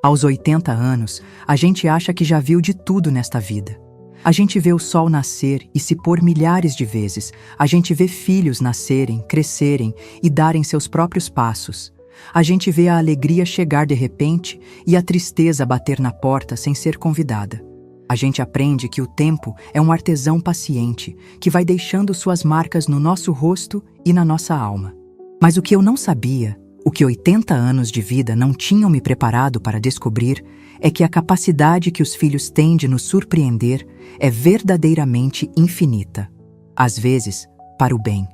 Aos 80 anos, a gente acha que já viu de tudo nesta vida. A gente vê o sol nascer e se pôr milhares de vezes. A gente vê filhos nascerem, crescerem e darem seus próprios passos. A gente vê a alegria chegar de repente e a tristeza bater na porta sem ser convidada. A gente aprende que o tempo é um artesão paciente que vai deixando suas marcas no nosso rosto e na nossa alma. Mas o que eu não sabia, o que 80 anos de vida não tinham me preparado para descobrir, é que a capacidade que os filhos têm de nos surpreender é verdadeiramente infinita. Às vezes, para o bem.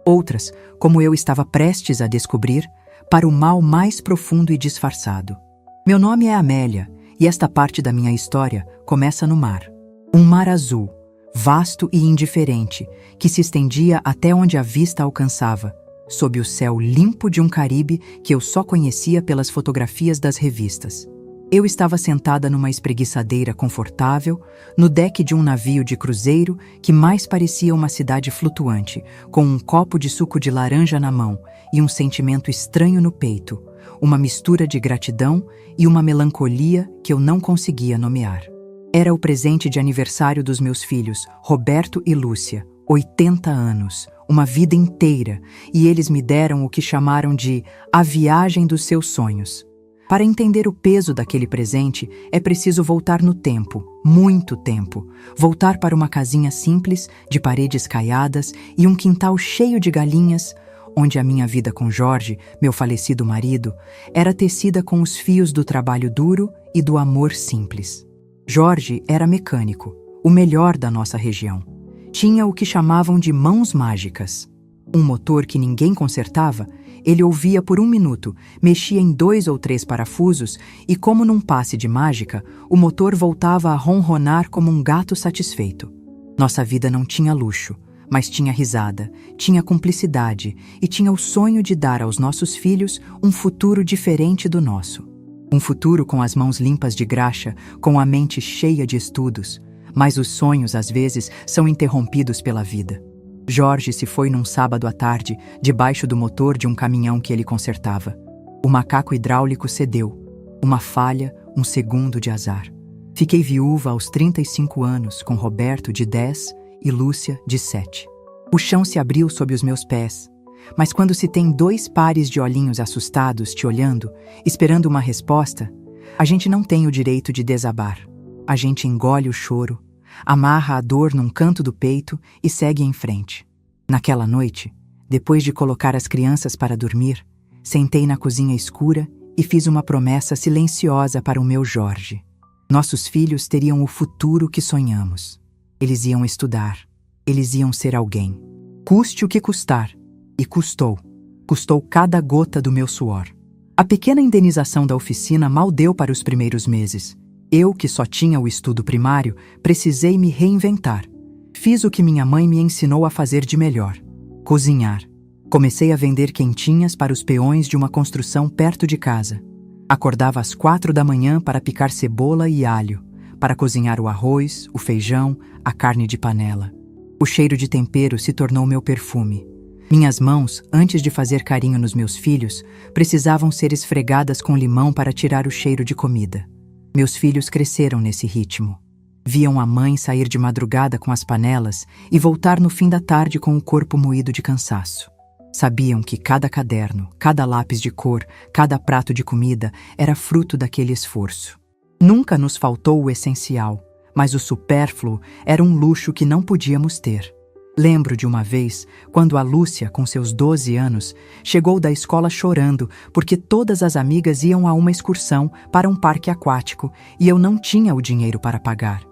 Outras, como eu estava prestes a descobrir, para o mal mais profundo e disfarçado. Meu nome é Amélia, e esta parte da minha história começa no mar. Um mar azul, vasto e indiferente, que se estendia até onde a vista alcançava, sob o céu limpo de um Caribe que eu só conhecia pelas fotografias das revistas. Eu estava sentada numa espreguiçadeira confortável, no deck de um navio de cruzeiro que mais parecia uma cidade flutuante, com um copo de suco de laranja na mão e um sentimento estranho no peito, uma mistura de gratidão e uma melancolia que eu não conseguia nomear. Era o presente de aniversário dos meus filhos, Roberto e Lúcia, 80 anos, uma vida inteira, e eles me deram o que chamaram de a viagem dos seus sonhos. Para entender o peso daquele presente, é preciso voltar no tempo, muito tempo. Voltar para uma casinha simples, de paredes caiadas e um quintal cheio de galinhas, onde a minha vida com Jorge, meu falecido marido, era tecida com os fios do trabalho duro e do amor simples. Jorge era mecânico, o melhor da nossa região. Tinha o que chamavam de mãos mágicas. Um motor que ninguém consertava, ele ouvia por 1 minuto, mexia em 2 ou 3 parafusos e, como num passe de mágica, o motor voltava a ronronar como um gato satisfeito. Nossa vida não tinha luxo, mas tinha risada, tinha cumplicidade e tinha o sonho de dar aos nossos filhos um futuro diferente do nosso. Um futuro com as mãos limpas de graxa, com a mente cheia de estudos. Mas os sonhos, às vezes, são interrompidos pela vida. Jorge se foi num sábado à tarde, debaixo do motor de um caminhão que ele consertava. O macaco hidráulico cedeu. Uma falha, um segundo de azar. Fiquei viúva aos 35 anos, com Roberto de 10 e Lúcia de 7. O chão se abriu sob os meus pés. Mas quando se tem 2 pares de olhinhos assustados te olhando, esperando uma resposta, a gente não tem o direito de desabar. A gente engole o choro, amarra a dor num canto do peito e segue em frente. Naquela noite, depois de colocar as crianças para dormir, sentei na cozinha escura e fiz uma promessa silenciosa para o meu Jorge. Nossos filhos teriam o futuro que sonhamos. Eles iam estudar. Eles iam ser alguém. Custe o que custar. E custou. Custou cada gota do meu suor. A pequena indenização da oficina mal deu para os primeiros meses. Eu, que só tinha o estudo primário, precisei me reinventar. Fiz o que minha mãe me ensinou a fazer de melhor: cozinhar. Comecei a vender quentinhas para os peões de uma construção perto de casa. Acordava às 4 da manhã para picar cebola e alho, para cozinhar o arroz, o feijão, a carne de panela. O cheiro de tempero se tornou meu perfume. Minhas mãos, antes de fazer carinho nos meus filhos, precisavam ser esfregadas com limão para tirar o cheiro de comida. Meus filhos cresceram nesse ritmo. Viam a mãe sair de madrugada com as panelas e voltar no fim da tarde com o corpo moído de cansaço. Sabiam que cada caderno, cada lápis de cor, cada prato de comida era fruto daquele esforço. Nunca nos faltou o essencial, mas o supérfluo era um luxo que não podíamos ter. Lembro de uma vez, quando a Lúcia, com seus 12 anos, chegou da escola chorando porque todas as amigas iam a uma excursão para um parque aquático e eu não tinha o dinheiro para pagar.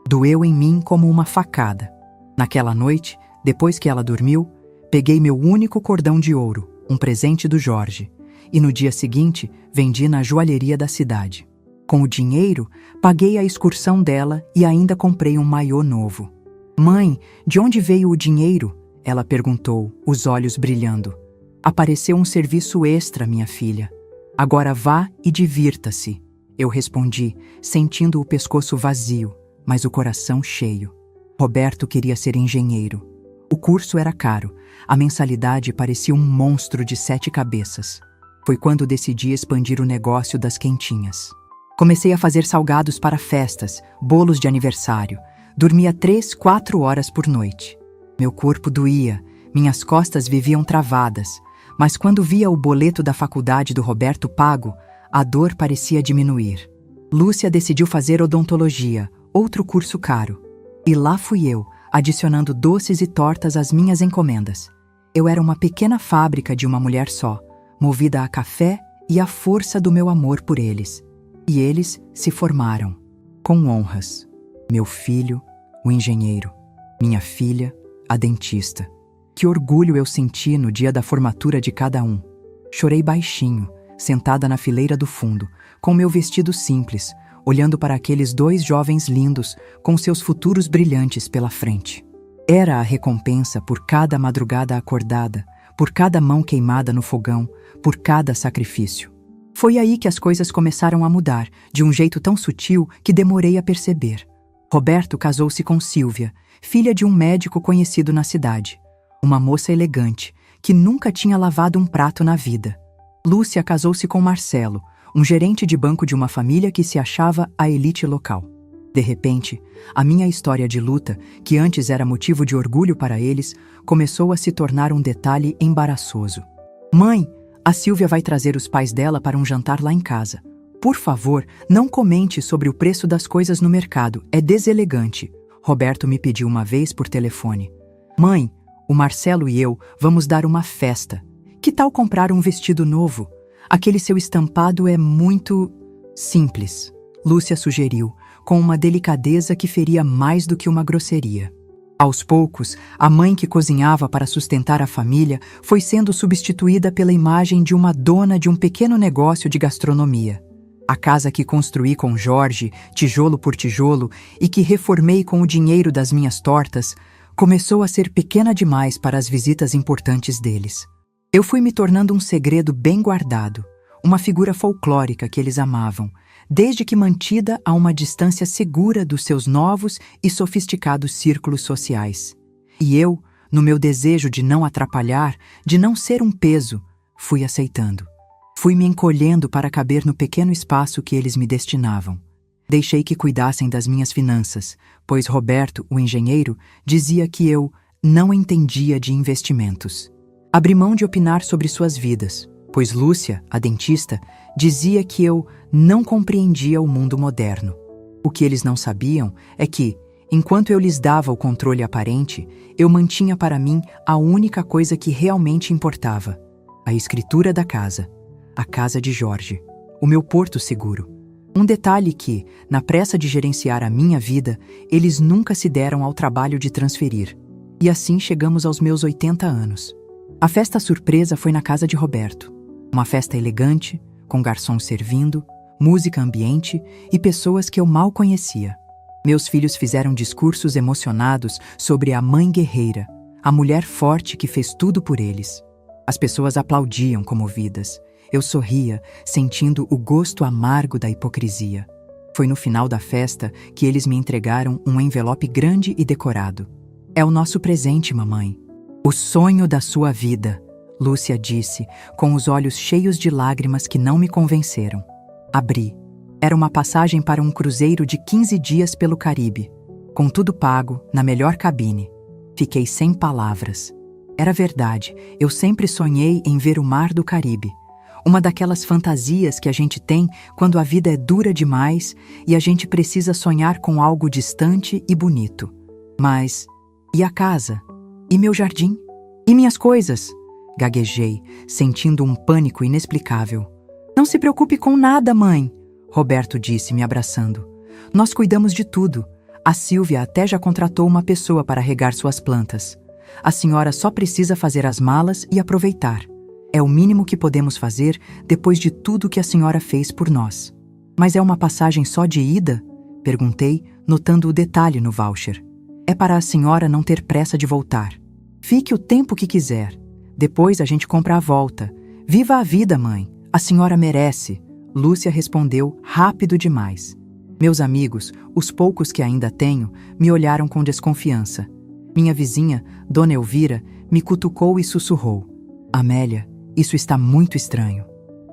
Doeu em mim como uma facada. Naquela noite, depois que ela dormiu, peguei meu único cordão de ouro, um presente do Jorge, e no dia seguinte vendi na joalheria da cidade. Com o dinheiro, paguei a excursão dela e ainda comprei um maiô novo. "Mãe, de onde veio o dinheiro?" ela perguntou, os olhos brilhando. "Apareceu um serviço extra, minha filha. Agora vá e divirta-se." Eu respondi, sentindo o pescoço vazio, mas o coração cheio. Roberto queria ser engenheiro. O curso era caro, a mensalidade parecia um monstro de 7 cabeças. Foi quando decidi expandir o negócio das quentinhas. Comecei a fazer salgados para festas, bolos de aniversário. Dormia 3, 4 horas por noite. Meu corpo doía, minhas costas viviam travadas, mas quando via o boleto da faculdade do Roberto pago, a dor parecia diminuir. Lúcia decidiu fazer odontologia, outro curso caro. E lá fui eu, adicionando doces e tortas às minhas encomendas. Eu era uma pequena fábrica de uma mulher só, movida a café e à força do meu amor por eles. E eles se formaram, com honras. Meu filho, o engenheiro. Minha filha, a dentista. Que orgulho eu senti no dia da formatura de cada um. Chorei baixinho, sentada na fileira do fundo, com meu vestido simples, olhando para aqueles 2 jovens lindos com seus futuros brilhantes pela frente. Era a recompensa por cada madrugada acordada, por cada mão queimada no fogão, por cada sacrifício. Foi aí que as coisas começaram a mudar, de um jeito tão sutil que demorei a perceber. Roberto casou-se com Silvia, filha de um médico conhecido na cidade. Uma moça elegante, que nunca tinha lavado um prato na vida. Lúcia casou-se com Marcelo, um gerente de banco de uma família que se achava a elite local. De repente, a minha história de luta, que antes era motivo de orgulho para eles, começou a se tornar um detalhe embaraçoso. Mãe, a Silvia vai trazer os pais dela para um jantar lá em casa. Por favor, não comente sobre o preço das coisas no mercado, é deselegante. Roberto me pediu uma vez por telefone. Mãe, o Marcelo e eu vamos dar uma festa. Que tal comprar um vestido novo? Aquele seu estampado é muito simples. Lúcia sugeriu, com uma delicadeza que feria mais do que uma grosseria. Aos poucos, a mãe que cozinhava para sustentar a família foi sendo substituída pela imagem de uma dona de um pequeno negócio de gastronomia. A casa que construí com Jorge, tijolo por tijolo, e que reformei com o dinheiro das minhas tortas, começou a ser pequena demais para as visitas importantes deles. Eu fui me tornando um segredo bem guardado, uma figura folclórica que eles amavam, desde que mantida a uma distância segura dos seus novos e sofisticados círculos sociais. E eu, no meu desejo de não atrapalhar, de não ser um peso, fui aceitando. Fui me encolhendo para caber no pequeno espaço que eles me destinavam. Deixei que cuidassem das minhas finanças, pois Roberto, o engenheiro, dizia que eu não entendia de investimentos. Abri mão de opinar sobre suas vidas, pois Lúcia, a dentista, dizia que eu não compreendia o mundo moderno. O que eles não sabiam é que, enquanto eu lhes dava o controle aparente, eu mantinha para mim a única coisa que realmente importava: a escritura da casa, a casa de Jorge, o meu porto seguro. Um detalhe que, na pressa de gerenciar a minha vida, eles nunca se deram ao trabalho de transferir. E assim chegamos aos meus 80 anos. A festa surpresa foi na casa de Roberto. Uma festa elegante, com garçons servindo, música ambiente e pessoas que eu mal conhecia. Meus filhos fizeram discursos emocionados sobre a mãe guerreira, a mulher forte que fez tudo por eles. As pessoas aplaudiam comovidas. Eu sorria, sentindo o gosto amargo da hipocrisia. Foi no final da festa que eles me entregaram um envelope grande e decorado. É o nosso presente, mamãe. O sonho da sua vida, Lúcia disse, com os olhos cheios de lágrimas que não me convenceram. Abri. Era uma passagem para um cruzeiro de 15 dias pelo Caribe, com tudo pago, na melhor cabine. Fiquei sem palavras. Era verdade, eu sempre sonhei em ver o mar do Caribe. Uma daquelas fantasias que a gente tem quando a vida é dura demais e a gente precisa sonhar com algo distante e bonito. Mas, e a casa? E meu jardim? E minhas coisas? Gaguejei, sentindo um pânico inexplicável. Não se preocupe com nada, mãe, Roberto disse, me abraçando. Nós cuidamos de tudo. A Silvia até já contratou uma pessoa para regar suas plantas. A senhora só precisa fazer as malas e aproveitar. É o mínimo que podemos fazer depois de tudo que a senhora fez por nós. Mas é uma passagem só de ida? Perguntei, notando o detalhe no voucher. É para a senhora não ter pressa de voltar. Fique o tempo que quiser. Depois a gente compra a volta. Viva a vida, mãe. A senhora merece. Lúcia respondeu rápido demais. Meus amigos, os poucos que ainda tenho, me olharam com desconfiança. Minha vizinha, Dona Elvira, me cutucou e sussurrou. Amélia, isso está muito estranho.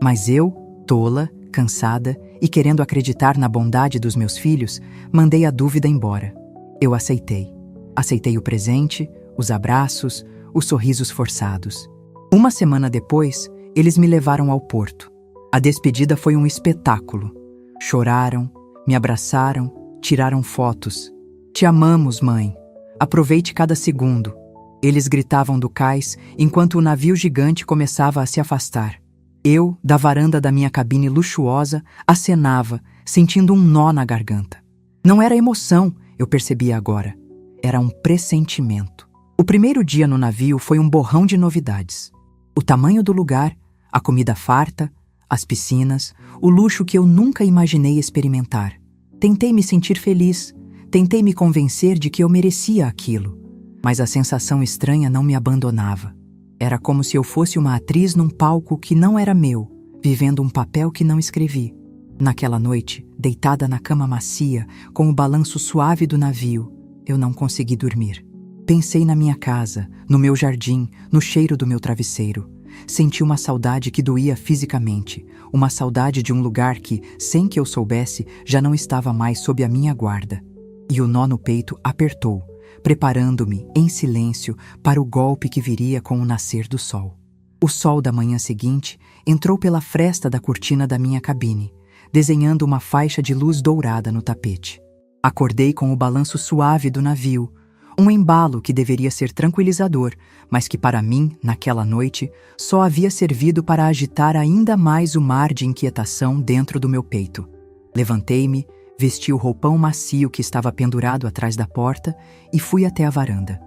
Mas eu, tola, cansada, e, querendo acreditar na bondade dos meus filhos, mandei a dúvida embora. Eu aceitei. Aceitei o presente, os abraços, os sorrisos forçados. Uma semana depois, eles me levaram ao porto. A despedida foi um espetáculo. Choraram, me abraçaram, tiraram fotos. Te amamos, mãe. Aproveite cada segundo. Eles gritavam do cais enquanto o navio gigante começava a se afastar. Eu, da varanda da minha cabine luxuosa, acenava, sentindo um nó na garganta. Não era emoção, eu percebia agora. Era um pressentimento. O primeiro dia no navio foi um borrão de novidades. O tamanho do lugar, a comida farta, as piscinas, o luxo que eu nunca imaginei experimentar. Tentei me sentir feliz, tentei me convencer de que eu merecia aquilo, mas a sensação estranha não me abandonava. Era como se eu fosse uma atriz num palco que não era meu, vivendo um papel que não escrevi. Naquela noite, deitada na cama macia, com o balanço suave do navio, eu não consegui dormir. Pensei na minha casa, no meu jardim, no cheiro do meu travesseiro. Senti uma saudade que doía fisicamente, uma saudade de um lugar que, sem que eu soubesse, já não estava mais sob a minha guarda. E o nó no peito apertou, preparando-me, em silêncio, para o golpe que viria com o nascer do sol. O sol da manhã seguinte entrou pela fresta da cortina da minha cabine, desenhando uma faixa de luz dourada no tapete. Acordei com o balanço suave do navio, um embalo que deveria ser tranquilizador, mas que para mim, naquela noite, só havia servido para agitar ainda mais o mar de inquietação dentro do meu peito. Levantei-me, vesti o roupão macio que estava pendurado atrás da porta e fui até a varanda.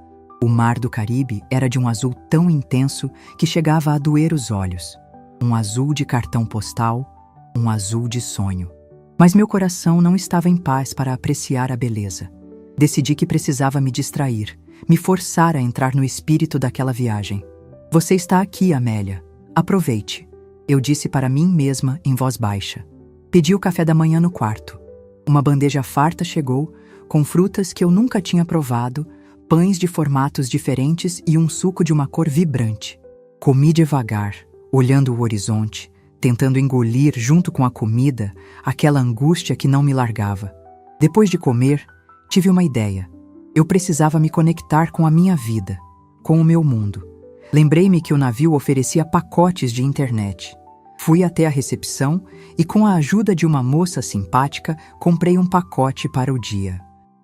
O mar do Caribe era de um azul tão intenso que chegava a doer os olhos. Um azul de cartão postal, um azul de sonho. Mas meu coração não estava em paz para apreciar a beleza. Decidi que precisava me distrair, me forçar a entrar no espírito daquela viagem. Você está aqui, Amélia. Aproveite, eu disse para mim mesma em voz baixa. Pedi o café da manhã no quarto. Uma bandeja farta chegou, com frutas que eu nunca tinha provado, pães de formatos diferentes e um suco de uma cor vibrante. Comi devagar, olhando o horizonte, tentando engolir junto com a comida aquela angústia que não me largava. Depois de comer, tive uma ideia. Eu precisava me conectar com a minha vida, com o meu mundo. Lembrei-me que o navio oferecia pacotes de internet. Fui até a recepção e, com a ajuda de uma moça simpática, comprei um pacote para o dia.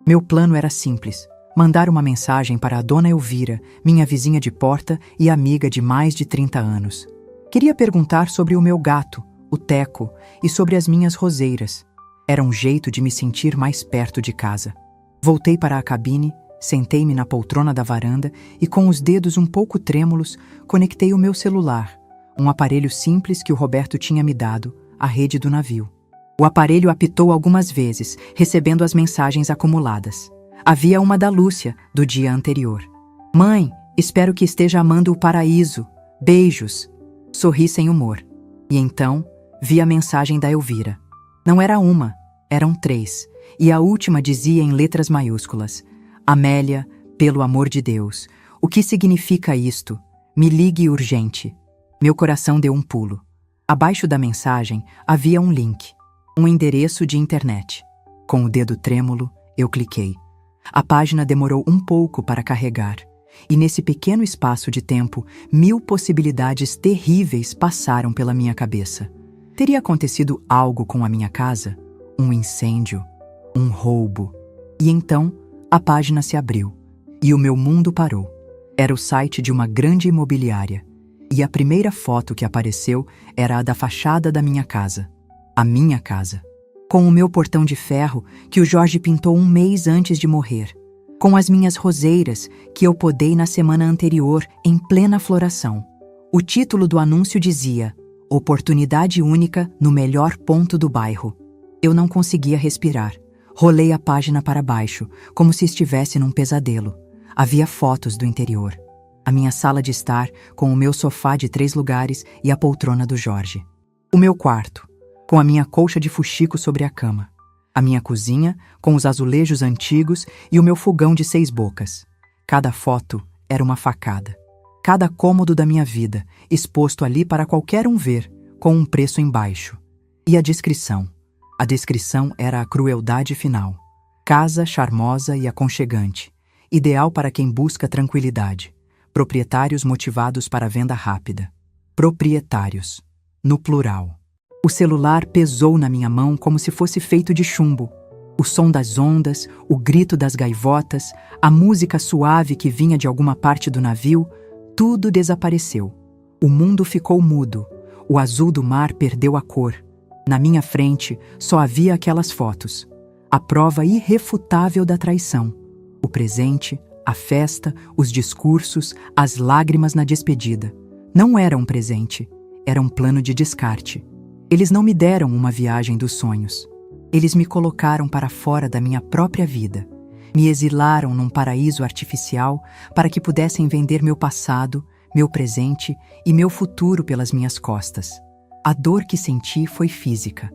Meu plano era simples: mandar uma mensagem para a dona Elvira, minha vizinha de porta e amiga de mais de 30 anos. Queria perguntar sobre o meu gato, o Teco, e sobre as minhas roseiras. Era um jeito de me sentir mais perto de casa. Voltei para a cabine, sentei-me na poltrona da varanda e, com os dedos um pouco trêmulos, conectei o meu celular, um aparelho simples que o Roberto tinha me dado, à rede do navio. O aparelho apitou algumas vezes, recebendo as mensagens acumuladas. Havia uma da Lúcia, do dia anterior. Mãe, espero que esteja amando o paraíso. Beijos. Sorri sem humor. E então, vi a mensagem da Elvira. Não era uma, eram 3. E a última dizia em letras maiúsculas: Amélia, pelo amor de Deus, o que significa isto? Me ligue urgente. Meu coração deu um pulo. Abaixo da mensagem havia um link, um endereço de internet. Com o dedo trêmulo, eu cliquei. A página demorou um pouco para carregar, e nesse pequeno espaço de tempo, 1000 possibilidades terríveis passaram pela minha cabeça. Teria acontecido algo com a minha casa? Um incêndio? Um roubo? E então, a página se abriu, e o meu mundo parou. Era o site de uma grande imobiliária, e a primeira foto que apareceu era a da fachada da minha casa. A minha casa. Com o meu portão de ferro, que o Jorge pintou um mês antes de morrer. Com as minhas roseiras, que eu podei na semana anterior, em plena floração. O título do anúncio dizia: Oportunidade única no melhor ponto do bairro. Eu não conseguia respirar. Rolei a página para baixo, como se estivesse num pesadelo. Havia fotos do interior. A minha sala de estar, com o meu sofá de 3 lugares e a poltrona do Jorge. O meu quarto, com a minha colcha de fuxico sobre a cama. A minha cozinha, com os azulejos antigos e o meu fogão de 6 bocas. Cada foto era uma facada. Cada cômodo da minha vida, exposto ali para qualquer um ver, com um preço embaixo. E a descrição: A descrição era a crueldade final. Casa charmosa e aconchegante, ideal para quem busca tranquilidade. Proprietários motivados para venda rápida. Proprietários, no plural. O celular pesou na minha mão como se fosse feito de chumbo. O som das ondas, o grito das gaivotas, a música suave que vinha de alguma parte do navio, tudo desapareceu. O mundo ficou mudo. O azul do mar perdeu a cor. Na minha frente, só havia aquelas fotos. A prova irrefutável da traição. O presente, a festa, os discursos, as lágrimas na despedida. Não era um presente, era um plano de descarte. Eles não me deram uma viagem dos sonhos. Eles me colocaram para fora da minha própria vida. Me exilaram num paraíso artificial para que pudessem vender meu passado, meu presente e meu futuro pelas minhas costas. A dor que senti foi física.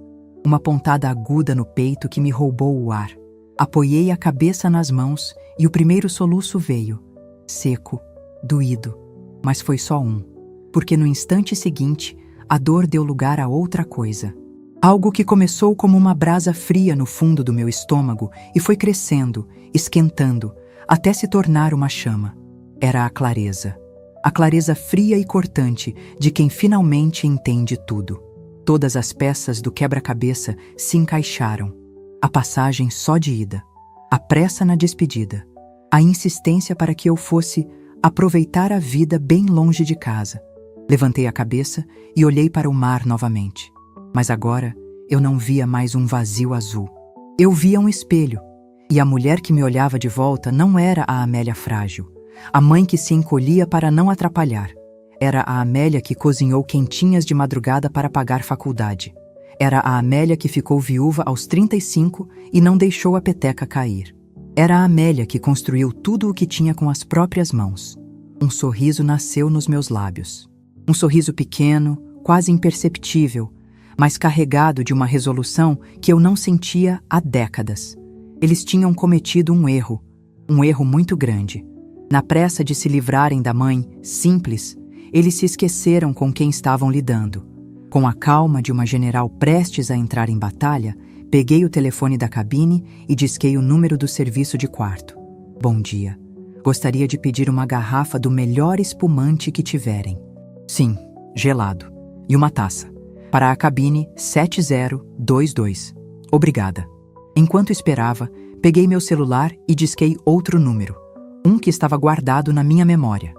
Uma pontada aguda no peito que me roubou o ar. Apoiei a cabeça nas mãos e o primeiro soluço veio. Seco, doído, mas foi só um. Porque no instante seguinte, a dor deu lugar a outra coisa. Algo que começou como uma brasa fria no fundo do meu estômago e foi crescendo, esquentando, até se tornar uma chama. Era a clareza. A clareza fria e cortante de quem finalmente entende tudo. Todas as peças do quebra-cabeça se encaixaram. A passagem só de ida. A pressa na despedida. A insistência para que eu fosse aproveitar a vida bem longe de casa. Levantei a cabeça e olhei para o mar novamente. Mas agora eu não via mais um vazio azul. Eu via um espelho. E a mulher que me olhava de volta não era a Amélia frágil. A mãe que se encolhia para não atrapalhar. Era a Amélia que cozinhou quentinhas de madrugada para pagar faculdade. Era a Amélia que ficou viúva aos 35 e não deixou a peteca cair. Era a Amélia que construiu tudo o que tinha com as próprias mãos. Um sorriso nasceu nos meus lábios. Um sorriso pequeno, quase imperceptível, mas carregado de uma resolução que eu não sentia há décadas. Eles tinham cometido um erro muito grande. Na pressa de se livrarem da mãe, simples, eles se esqueceram com quem estavam lidando. Com a calma de uma general prestes a entrar em batalha, peguei o telefone da cabine e disquei o número do serviço de quarto. Bom dia. Gostaria de pedir uma garrafa do melhor espumante que tiverem. Sim, gelado. E uma taça. Para a cabine 7022. Obrigada. Enquanto esperava, peguei meu celular e disquei outro número. Um que estava guardado na minha memória.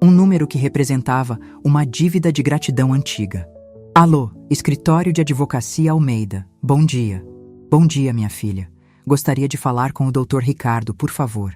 Um número que representava uma dívida de gratidão antiga. Alô, Escritório de Advocacia Almeida. Bom dia. Bom dia, minha filha. Gostaria de falar com o Dr. Ricardo, por favor.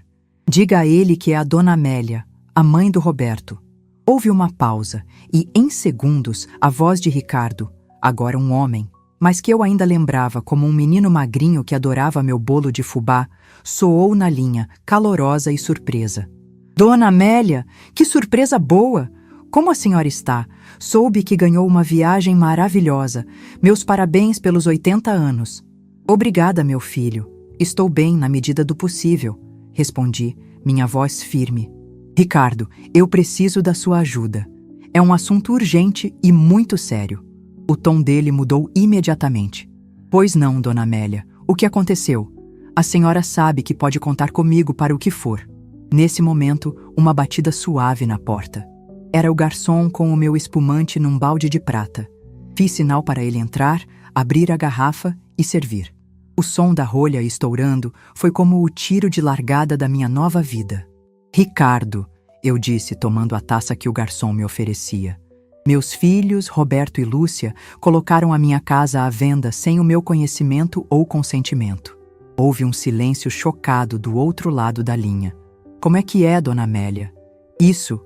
Diga a ele que é a Dona Amélia, a mãe do Roberto. Houve uma pausa e, em segundos, a voz de Ricardo, agora um homem, mas que eu ainda lembrava como um menino magrinho que adorava meu bolo de fubá, soou na linha, calorosa e surpresa. Dona Amélia, que surpresa boa! Como a senhora está? Soube que ganhou uma viagem maravilhosa. Meus parabéns pelos 80 anos. Obrigada, meu filho. Estou bem na medida do possível, respondi, minha voz firme. Ricardo, eu preciso da sua ajuda. É um assunto urgente e muito sério. O tom dele mudou imediatamente. Pois não, Dona Amélia. O que aconteceu? A senhora sabe que pode contar comigo para o que for. Nesse momento, uma batida suave na porta. Era o garçom com o meu espumante num balde de prata. Fiz sinal para ele entrar, abrir a garrafa e servir. O som da rolha estourando foi como o tiro de largada da minha nova vida. Ricardo, eu disse tomando a taça que o garçom me oferecia. Meus filhos, Roberto e Lúcia, colocaram a minha casa à venda sem o meu conhecimento ou consentimento. Houve um silêncio chocado do outro lado da linha. Como é que é, Dona Amélia? Isso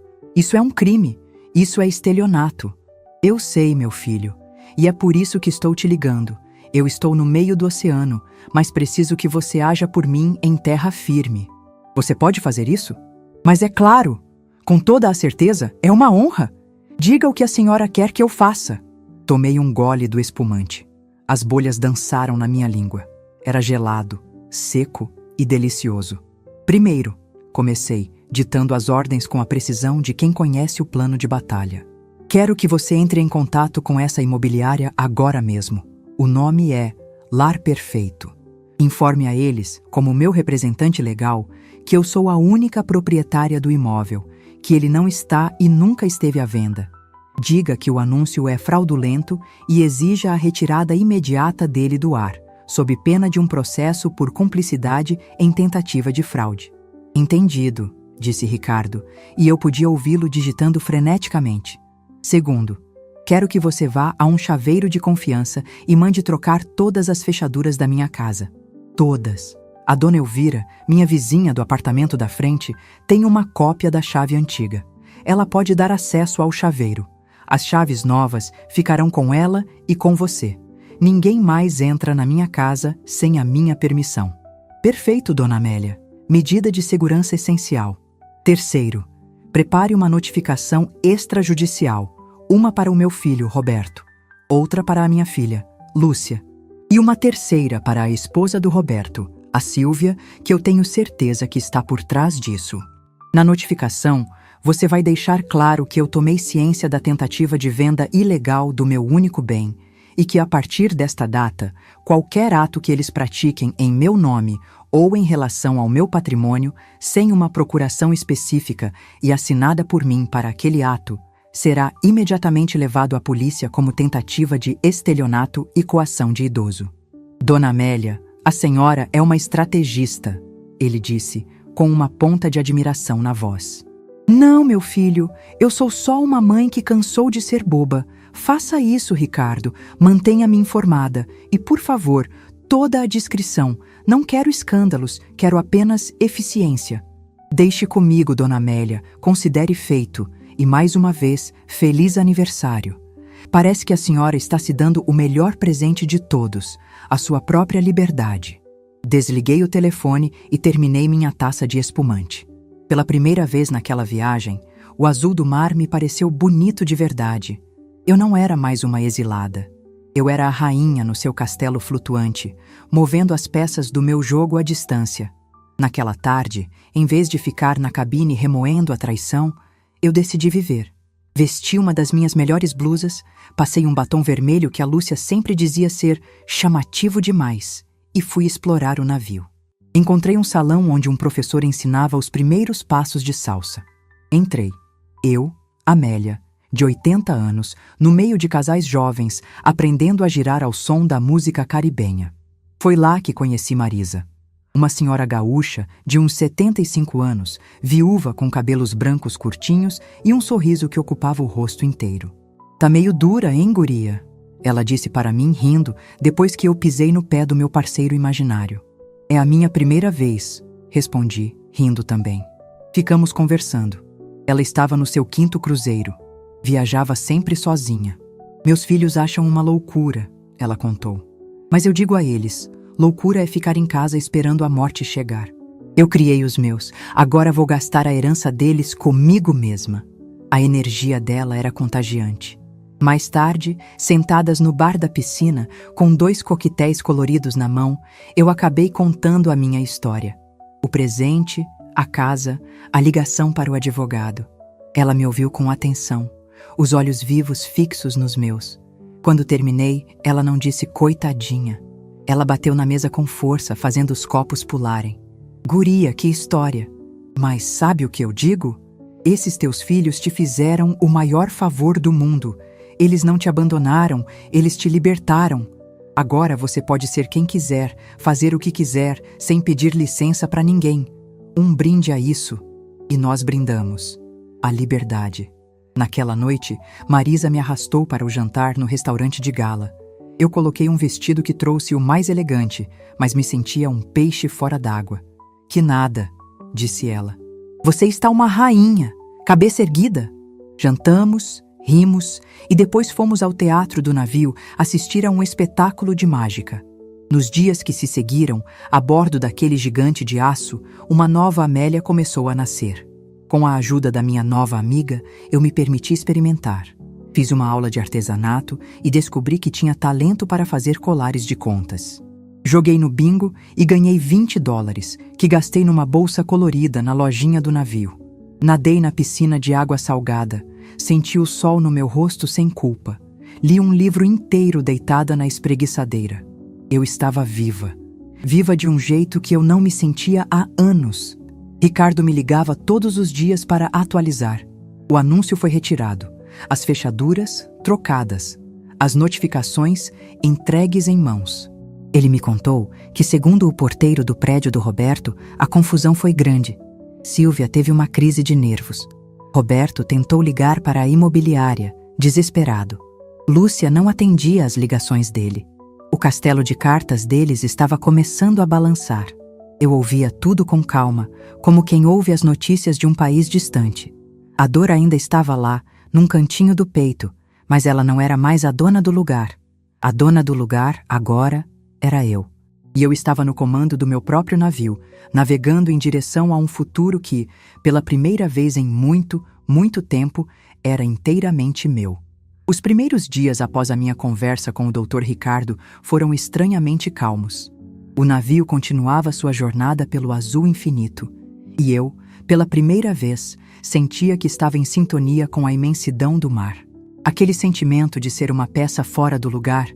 é um crime. Isso é estelionato. Eu sei, meu filho. E é por isso que estou te ligando. Eu estou no meio do oceano, mas preciso que você haja por mim em terra firme. Você pode fazer isso? Mas é claro! Com toda a certeza, é uma honra! Diga o que a senhora quer que eu faça. Tomei um gole do espumante. As bolhas dançaram na minha língua. Era gelado, seco e delicioso. Primeiro, comecei, ditando as ordens com a precisão de quem conhece o plano de batalha. Quero que você entre em contato com essa imobiliária agora mesmo. O nome é lar perfeito. Informe a eles, como meu representante legal, que eu sou a única proprietária do imóvel, que ele não está e nunca esteve à venda. Diga que o anúncio é fraudulento e exija a retirada imediata dele do ar, sob pena de um processo por cumplicidade em tentativa de fraude. Entendido, disse Ricardo, e eu podia ouvi-lo digitando freneticamente. Segundo, quero que você vá a um chaveiro de confiança e mande trocar todas as fechaduras da minha casa. Todas. A dona Elvira, minha vizinha do apartamento da frente, tem uma cópia da chave antiga. Ela pode dar acesso ao chaveiro. As chaves novas ficarão com ela e com você. Ninguém mais entra na minha casa sem a minha permissão. Perfeito, dona Amélia. Medida de segurança essencial. Terceiro, prepare uma notificação extrajudicial. Uma para o meu filho, Roberto. Outra para a minha filha, Lúcia. E uma terceira para a esposa do Roberto, a Silvia, que eu tenho certeza que está por trás disso. Na notificação, você vai deixar claro que eu tomei ciência da tentativa de venda ilegal do meu único bem e que, a partir desta data, qualquer ato que eles pratiquem em meu nome ou em relação ao meu patrimônio, sem uma procuração específica e assinada por mim para aquele ato, será imediatamente levado à polícia como tentativa de estelionato e coação de idoso. Dona Amélia, a senhora é uma estrategista, ele disse, com uma ponta de admiração na voz. Não, meu filho, eu sou só uma mãe que cansou de ser boba. Faça isso, Ricardo, mantenha-me informada e, por favor, toda a discrição. Não quero escândalos, quero apenas eficiência. Deixe comigo, Dona Amélia, considere feito. E mais uma vez, feliz aniversário. Parece que a senhora está se dando o melhor presente de todos, a sua própria liberdade. Desliguei o telefone e terminei minha taça de espumante. Pela primeira vez naquela viagem, o azul do mar me pareceu bonito de verdade. Eu não era mais uma exilada. Eu era a rainha no seu castelo flutuante, movendo as peças do meu jogo à distância. Naquela tarde, em vez de ficar na cabine remoendo a traição, eu decidi viver. Vesti uma das minhas melhores blusas, passei um batom vermelho que a Lúcia sempre dizia ser chamativo demais e fui explorar o navio. Encontrei um salão onde um professor ensinava os primeiros passos de salsa. Entrei. Eu, Amélia, de 80 anos, no meio de casais jovens, aprendendo a girar ao som da música caribenha. Foi lá que conheci Marisa. Uma senhora gaúcha, de uns 75 anos, viúva com cabelos brancos curtinhos e um sorriso que ocupava o rosto inteiro. Tá meio dura, hein, guria? Ela disse para mim, rindo, depois que eu pisei no pé do meu parceiro imaginário. É a minha primeira vez, respondi, rindo também. Ficamos conversando. Ela estava no seu 5º cruzeiro. Viajava sempre sozinha. Meus filhos acham uma loucura, ela contou. Mas eu digo a eles, loucura é ficar em casa esperando a morte chegar. Eu criei os meus, agora vou gastar a herança deles comigo mesma. A energia dela era contagiante. Mais tarde, sentadas no bar da piscina, com 2 coquetéis coloridos na mão, eu acabei contando a minha história. O presente, a casa, a ligação para o advogado. Ela me ouviu com atenção, os olhos vivos fixos nos meus. Quando terminei, ela não disse coitadinha. Ela bateu na mesa com força, fazendo os copos pularem. Guria, que história! Mas sabe o que eu digo? Esses teus filhos te fizeram o maior favor do mundo. Eles não te abandonaram, eles te libertaram. Agora você pode ser quem quiser, fazer o que quiser, sem pedir licença para ninguém. Um brinde a isso. E nós brindamos. A liberdade. Naquela noite, Marisa me arrastou para o jantar no restaurante de gala. Eu coloquei um vestido que trouxe o mais elegante, mas me sentia um peixe fora d'água. Que nada, disse ela. Você está uma rainha, cabeça erguida. Jantamos, rimos e depois fomos ao teatro do navio assistir a um espetáculo de mágica. Nos dias que se seguiram, a bordo daquele gigante de aço, uma nova Amélia começou a nascer. Com a ajuda da minha nova amiga, eu me permiti experimentar. Fiz uma aula de artesanato e descobri que tinha talento para fazer colares de contas. Joguei no bingo e ganhei $20, que gastei numa bolsa colorida na lojinha do navio. Nadei na piscina de água salgada, senti o sol no meu rosto sem culpa. Li um livro inteiro deitada na espreguiçadeira. Eu estava viva. Viva de um jeito que eu não me sentia há anos. Ricardo me ligava todos os dias para atualizar. O anúncio foi retirado. As fechaduras, trocadas. As notificações, entregues em mãos. Ele me contou que, segundo o porteiro do prédio do Roberto, a confusão foi grande. Silvia teve uma crise de nervos. Roberto tentou ligar para a imobiliária, desesperado. Lúcia não atendia às ligações dele. O castelo de cartas deles estava começando a balançar. Eu ouvia tudo com calma, como quem ouve as notícias de um país distante. A dor ainda estava lá, num cantinho do peito, mas ela não era mais a dona do lugar. A dona do lugar, agora, era eu. E eu estava no comando do meu próprio navio, navegando em direção a um futuro que, pela primeira vez em muito, muito tempo, era inteiramente meu. Os primeiros dias após a minha conversa com o Dr. Ricardo foram estranhamente calmos. O navio continuava sua jornada pelo azul infinito, e eu, pela primeira vez, sentia que estava em sintonia com a imensidão do mar. Aquele sentimento de ser uma peça fora do lugar,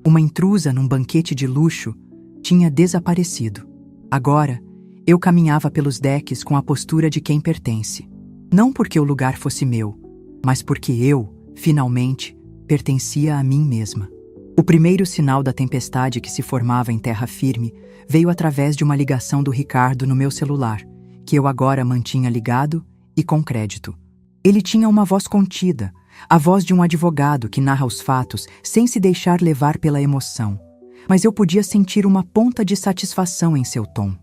uma intrusa num banquete de luxo, tinha desaparecido. Agora, eu caminhava pelos decks com a postura de quem pertence. Não porque o lugar fosse meu, mas porque eu, finalmente, pertencia a mim mesma. O primeiro sinal da tempestade que se formava em terra firme veio através de uma ligação do Ricardo no meu celular, que eu agora mantinha ligado e com crédito. Ele tinha uma voz contida, a voz de um advogado que narra os fatos sem se deixar levar pela emoção. Mas eu podia sentir uma ponta de satisfação em seu tom.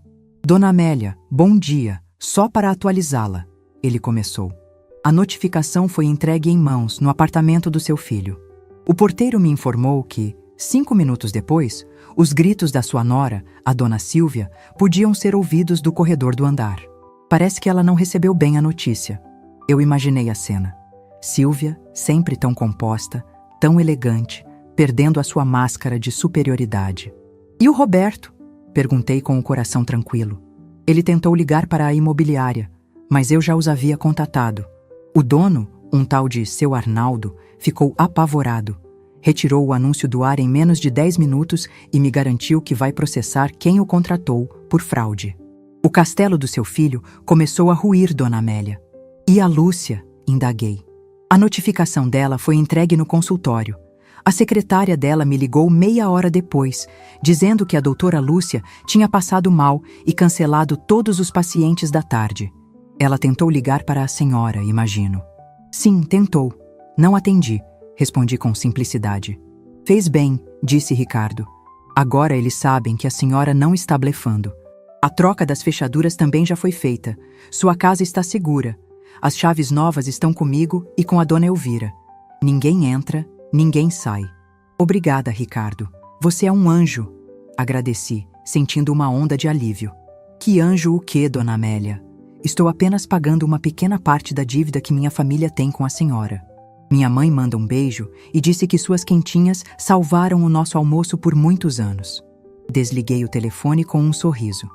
Dona Amélia, bom dia, só para atualizá-la, ele começou. A notificação foi entregue em mãos no apartamento do seu filho. O porteiro me informou que, 5 minutos depois, os gritos da sua nora, a dona Silvia, podiam ser ouvidos do corredor do andar. Parece que ela não recebeu bem a notícia. Eu imaginei a cena. Silvia, sempre tão composta, tão elegante, perdendo a sua máscara de superioridade. E o Roberto? Perguntei com o coração tranquilo. Ele tentou ligar para a imobiliária, mas eu já os havia contatado. O dono, um tal de seu Arnaldo, ficou apavorado. Retirou o anúncio do ar em menos de 10 minutos e me garantiu que vai processar quem o contratou por fraude. O castelo do seu filho começou a ruir, Dona Amélia. E a Lúcia? Indaguei. A notificação dela foi entregue no consultório. A secretária dela me ligou meia hora depois, dizendo que a doutora Lúcia tinha passado mal e cancelado todos os pacientes da tarde. Ela tentou ligar para a senhora, imagino. Sim, tentou. Não atendi, respondi com simplicidade. Fez bem, disse Ricardo. Agora eles sabem que a senhora não está blefando. A troca das fechaduras também já foi feita. Sua casa está segura. As chaves novas estão comigo e com a dona Elvira. Ninguém entra, ninguém sai. Obrigada, Ricardo. Você é um anjo. Agradeci, sentindo uma onda de alívio. Que anjo o quê, Dona Amélia? Estou apenas pagando uma pequena parte da dívida que minha família tem com a senhora. Minha mãe manda um beijo e disse que suas quentinhas salvaram o nosso almoço por muitos anos. Desliguei o telefone com um sorriso.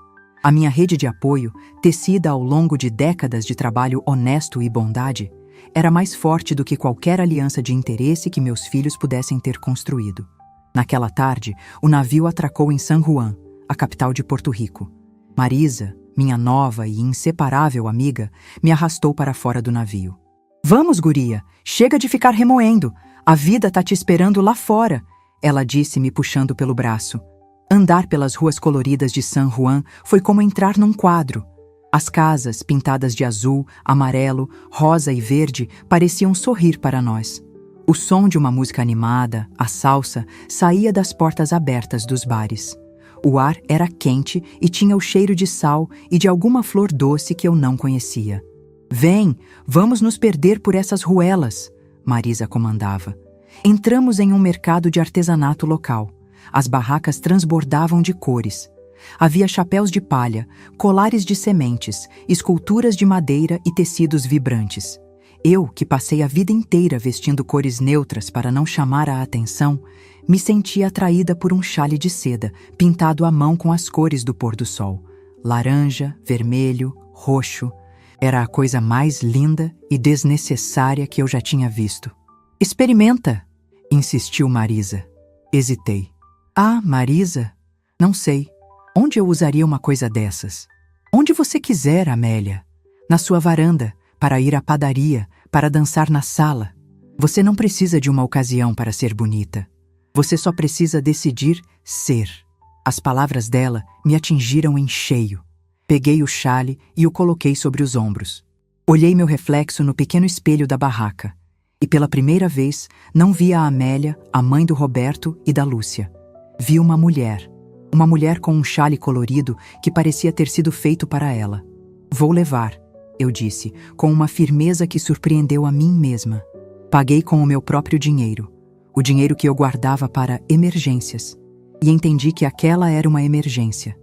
A minha rede de apoio, tecida ao longo de décadas de trabalho honesto e bondade, era mais forte do que qualquer aliança de interesse que meus filhos pudessem ter construído. Naquela tarde, o navio atracou em San Juan, a capital de Porto Rico. Marisa, minha nova e inseparável amiga, me arrastou para fora do navio. Vamos, guria, chega de ficar remoendo. A vida tá te esperando lá fora, ela disse, me puxando pelo braço. Andar pelas ruas coloridas de San Juan foi como entrar num quadro. As casas, pintadas de azul, amarelo, rosa e verde, pareciam sorrir para nós. O som de uma música animada, a salsa, saía das portas abertas dos bares. O ar era quente e tinha o cheiro de sal e de alguma flor doce que eu não conhecia. Vem, vamos nos perder por essas ruelas, Marisa comandava. Entramos em um mercado de artesanato local. As barracas transbordavam de cores. Havia chapéus de palha, colares de sementes, esculturas de madeira e tecidos vibrantes. Eu, que passei a vida inteira vestindo cores neutras para não chamar a atenção, me sentia atraída por um chale de seda, pintado à mão com as cores do pôr do sol. Laranja, vermelho, roxo. Era a coisa mais linda e desnecessária que eu já tinha visto. Experimenta, insistiu Marisa. Hesitei. Ah, Marisa, não sei. Onde eu usaria uma coisa dessas? Onde você quiser, Amélia. Na sua varanda, para ir à padaria, para dançar na sala. Você não precisa de uma ocasião para ser bonita. Você só precisa decidir ser. As palavras dela me atingiram em cheio. Peguei o chale e o coloquei sobre os ombros. Olhei meu reflexo no pequeno espelho da barraca. E pela primeira vez, não vi a Amélia, a mãe do Roberto e da Lúcia. Vi uma mulher com um chale colorido que parecia ter sido feito para ela. Vou levar, eu disse, com uma firmeza que surpreendeu a mim mesma. Paguei com o meu próprio dinheiro, o dinheiro que eu guardava para emergências. E entendi que aquela era uma emergência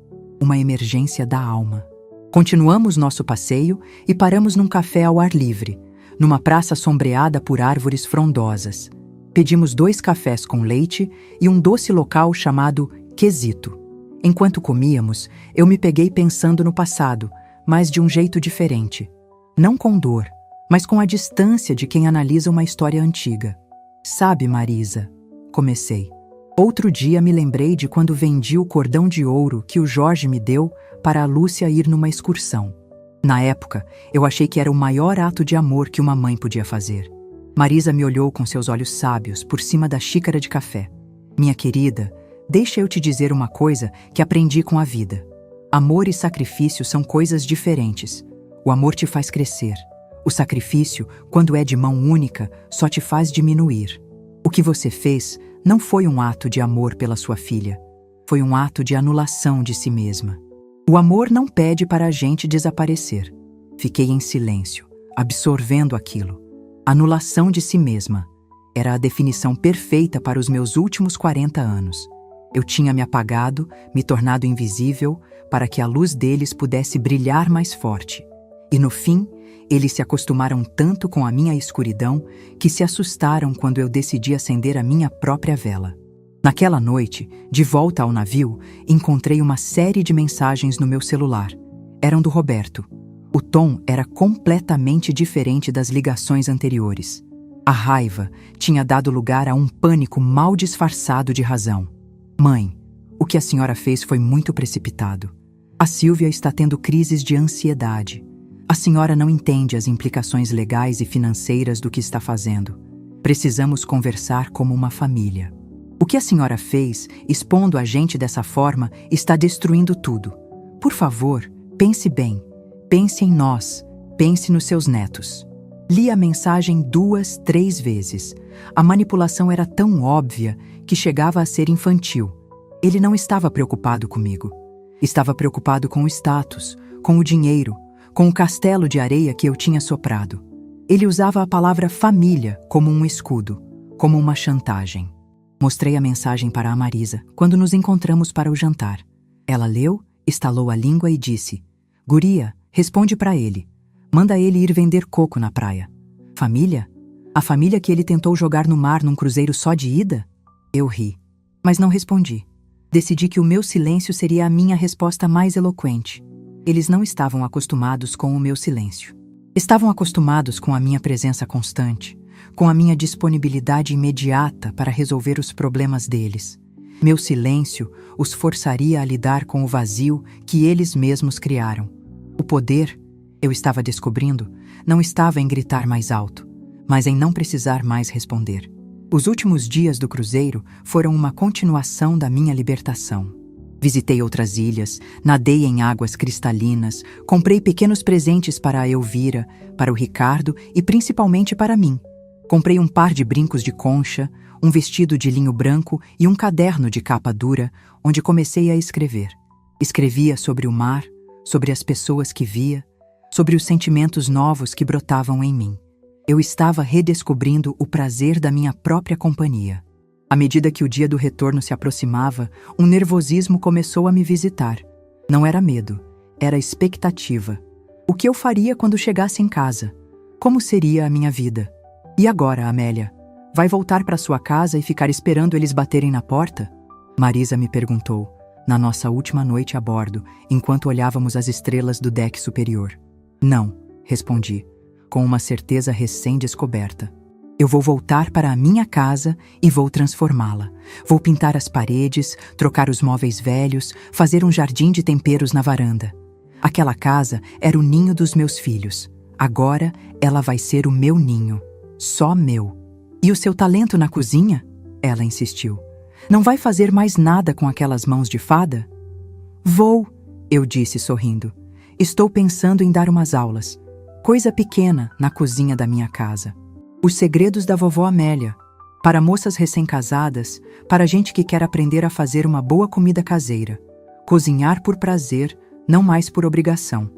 da alma. Continuamos nosso passeio e paramos num café ao ar livre, numa praça sombreada por árvores frondosas. Pedimos 2 cafés com leite e um doce local chamado quesito. Enquanto comíamos, eu me peguei pensando no passado, mas de um jeito diferente. Não com dor, mas com a distância de quem analisa uma história antiga. Sabe, Marisa, comecei. Outro dia me lembrei de quando vendi o cordão de ouro que o Jorge me deu para a Lúcia ir numa excursão. Na época, eu achei que era o maior ato de amor que uma mãe podia fazer. Marisa me olhou com seus olhos sábios por cima da xícara de café. Minha querida, deixa eu te dizer uma coisa que aprendi com a vida. Amor e sacrifício são coisas diferentes. O amor te faz crescer. O sacrifício, quando é de mão única, só te faz diminuir. O que você fez não foi um ato de amor pela sua filha. Foi um ato de anulação de si mesma. O amor não pede para a gente desaparecer. Fiquei em silêncio, absorvendo aquilo. Anulação de si mesma. Era a definição perfeita para os meus últimos 40 anos. Eu tinha me apagado, me tornado invisível, para que a luz deles pudesse brilhar mais forte. E no fim, eles se acostumaram tanto com a minha escuridão que se assustaram quando eu decidi acender a minha própria vela. Naquela noite, de volta ao navio, encontrei uma série de mensagens no meu celular. Eram do Roberto. O tom era completamente diferente das ligações anteriores. A raiva tinha dado lugar a um pânico mal disfarçado de razão. Mãe, o que a senhora fez foi muito precipitado. A Silvia está tendo crises de ansiedade. A senhora não entende as implicações legais e financeiras do que está fazendo. Precisamos conversar como uma família. O que a senhora fez, expondo a gente dessa forma, está destruindo tudo. Por favor, pense bem. Pense em nós. Pense nos seus netos. Li a mensagem 2, 3 vezes. A manipulação era tão óbvia que chegava a ser infantil. Ele não estava preocupado comigo. Estava preocupado com o status, com o dinheiro, com o castelo de areia que eu tinha soprado. Ele usava a palavra família como um escudo, como uma chantagem. Mostrei a mensagem para a Marisa quando nos encontramos para o jantar. Ela leu, estalou a língua e disse: "Guria, responde para ele. Manda ele ir vender coco na praia." Família? A família que ele tentou jogar no mar num cruzeiro só de ida? Eu ri, mas não respondi. Decidi que o meu silêncio seria a minha resposta mais eloquente. Eles não estavam acostumados com o meu silêncio. Estavam acostumados com a minha presença constante, com a minha disponibilidade imediata para resolver os problemas deles. Meu silêncio os forçaria a lidar com o vazio que eles mesmos criaram. O poder, eu estava descobrindo, não estava em gritar mais alto, mas em não precisar mais responder. Os últimos dias do cruzeiro foram uma continuação da minha libertação. Visitei outras ilhas, nadei em águas cristalinas, comprei pequenos presentes para a Elvira, para o Ricardo e principalmente para mim. Comprei um par de brincos de concha, um vestido de linho branco e um caderno de capa dura, onde comecei a escrever. Escrevia sobre o mar, sobre as pessoas que via, sobre os sentimentos novos que brotavam em mim. Eu estava redescobrindo o prazer da minha própria companhia. À medida que o dia do retorno se aproximava, um nervosismo começou a me visitar. Não era medo, era expectativa. O que eu faria quando chegasse em casa? Como seria a minha vida? E agora, Amélia? Vai voltar para sua casa e ficar esperando eles baterem na porta? Marisa me perguntou, na nossa última noite a bordo, enquanto olhávamos as estrelas do deck superior. Não, respondi, com uma certeza recém-descoberta. Eu vou voltar para a minha casa e vou transformá-la. Vou pintar as paredes, trocar os móveis velhos, fazer um jardim de temperos na varanda. Aquela casa era o ninho dos meus filhos. Agora ela vai ser o meu ninho. Só meu. E o seu talento na cozinha? Ela insistiu. Não vai fazer mais nada com aquelas mãos de fada? Vou, eu disse sorrindo. Estou pensando em dar umas aulas. Coisa pequena na cozinha da minha casa. Os segredos da vovó Amélia. Para moças recém-casadas, para gente que quer aprender a fazer uma boa comida caseira. Cozinhar por prazer, não mais por obrigação.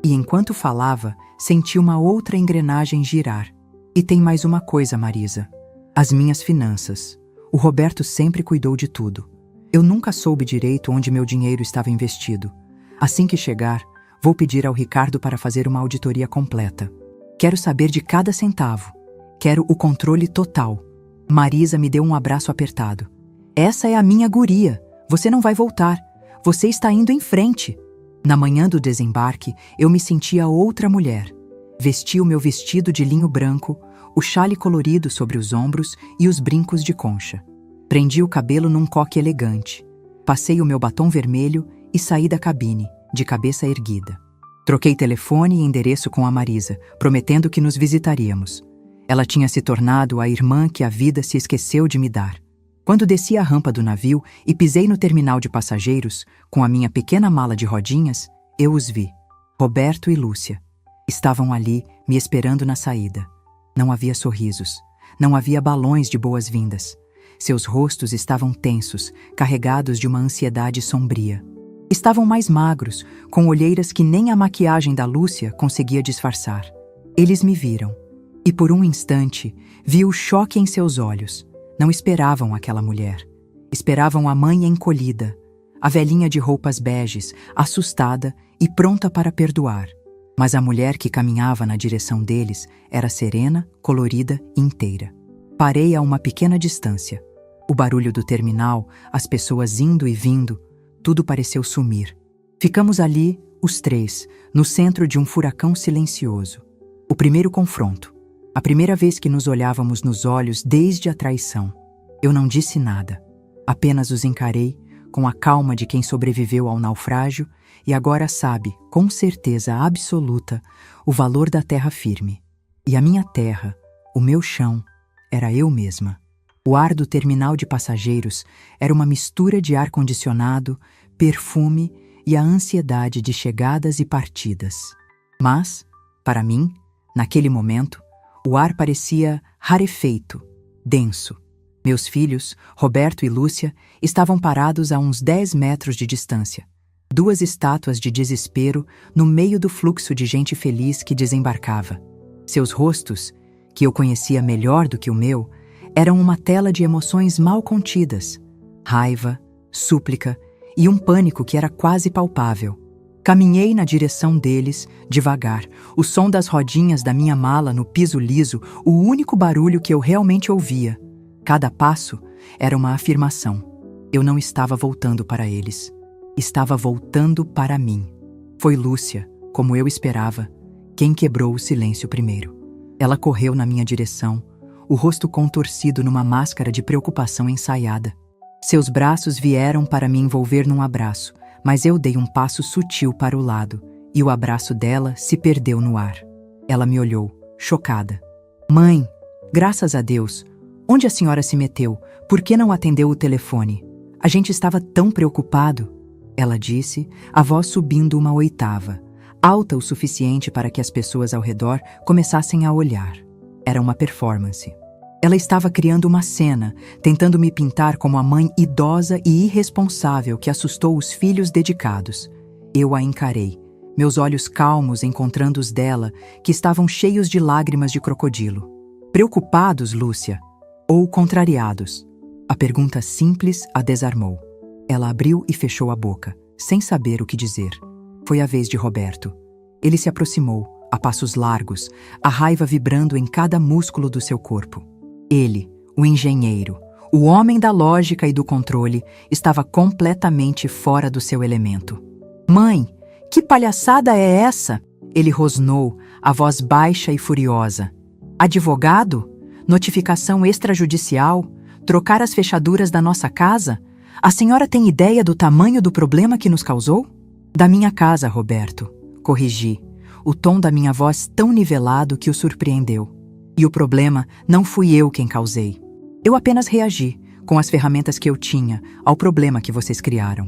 E enquanto falava, senti uma outra engrenagem girar. E tem mais uma coisa, Marisa. As minhas finanças. O Roberto sempre cuidou de tudo. Eu nunca soube direito onde meu dinheiro estava investido. Assim que chegar, vou pedir ao Ricardo para fazer uma auditoria completa. Quero saber de cada centavo. Quero o controle total. Marisa me deu um abraço apertado. Essa é a minha guria. Você não vai voltar. Você está indo em frente. Na manhã do desembarque, eu me sentia outra mulher. Vesti o meu vestido de linho branco, o chale colorido sobre os ombros e os brincos de concha. Prendi o cabelo num coque elegante. Passei o meu batom vermelho e saí da cabine, de cabeça erguida. Troquei telefone e endereço com a Marisa, prometendo que nos visitaríamos. Ela tinha se tornado a irmã que a vida se esqueceu de me dar. Quando desci a rampa do navio e pisei no terminal de passageiros, com a minha pequena mala de rodinhas, eu os vi. Roberto e Lúcia. Estavam ali, me esperando na saída. Não havia sorrisos. Não havia balões de boas-vindas. Seus rostos estavam tensos, carregados de uma ansiedade sombria. Estavam mais magros, com olheiras que nem a maquiagem da Lúcia conseguia disfarçar. Eles me viram. E por um instante, vi o choque em seus olhos. Não esperavam aquela mulher. Esperavam a mãe encolhida, a velhinha de roupas beges, assustada e pronta para perdoar. Mas a mulher que caminhava na direção deles era serena, colorida e inteira. Parei a uma pequena distância. O barulho do terminal, as pessoas indo e vindo, tudo pareceu sumir. Ficamos ali, os três, no centro de um furacão silencioso. O primeiro confronto. A primeira vez que nos olhávamos nos olhos desde a traição. Eu não disse nada. Apenas os encarei, com a calma de quem sobreviveu ao naufrágio e agora sabe, com certeza absoluta, o valor da terra firme. E a minha terra, o meu chão, era eu mesma. O ar do terminal de passageiros era uma mistura de ar-condicionado, perfume e a ansiedade de chegadas e partidas. Mas, para mim, naquele momento, o ar parecia rarefeito, denso. Meus filhos, Roberto e Lúcia, estavam parados a uns 10 metros de distância. Duas estátuas de desespero no meio do fluxo de gente feliz que desembarcava. Seus rostos, que eu conhecia melhor do que o meu, eram uma tela de emoções mal contidas. Raiva, súplica e um pânico que era quase palpável. Caminhei na direção deles, devagar, o som das rodinhas da minha mala no piso liso, o único barulho que eu realmente ouvia. Cada passo era uma afirmação. Eu não estava voltando para eles. Estava voltando para mim. Foi Lúcia, como eu esperava, quem quebrou o silêncio primeiro. Ela correu na minha direção, o rosto contorcido numa máscara de preocupação ensaiada. Seus braços vieram para me envolver num abraço, mas eu dei um passo sutil para o lado, e o abraço dela se perdeu no ar. Ela me olhou, chocada. Mãe, graças a Deus, onde a senhora se meteu? Por que não atendeu o telefone? A gente estava tão preocupado. Ela disse, a voz subindo uma oitava, alta o suficiente para que as pessoas ao redor começassem a olhar. Era uma performance. Ela estava criando uma cena, tentando me pintar como a mãe idosa e irresponsável que assustou os filhos dedicados. Eu a encarei, meus olhos calmos encontrando os dela, que estavam cheios de lágrimas de crocodilo. Preocupados, Lúcia? Ou contrariados? A pergunta simples a desarmou. Ela abriu e fechou a boca, sem saber o que dizer. Foi a vez de Roberto. Ele se aproximou, a passos largos, a raiva vibrando em cada músculo do seu corpo. Ele, o engenheiro, o homem da lógica e do controle, estava completamente fora do seu elemento. Mãe, que palhaçada é essa? Ele rosnou, a voz baixa e furiosa. Advogado? Notificação extrajudicial? Trocar as fechaduras da nossa casa? A senhora tem ideia do tamanho do problema que nos causou? Da minha casa, Roberto, corrigi, o tom da minha voz tão nivelado que o surpreendeu. E o problema não fui eu quem causei. Eu apenas reagi, com as ferramentas que eu tinha, ao problema que vocês criaram.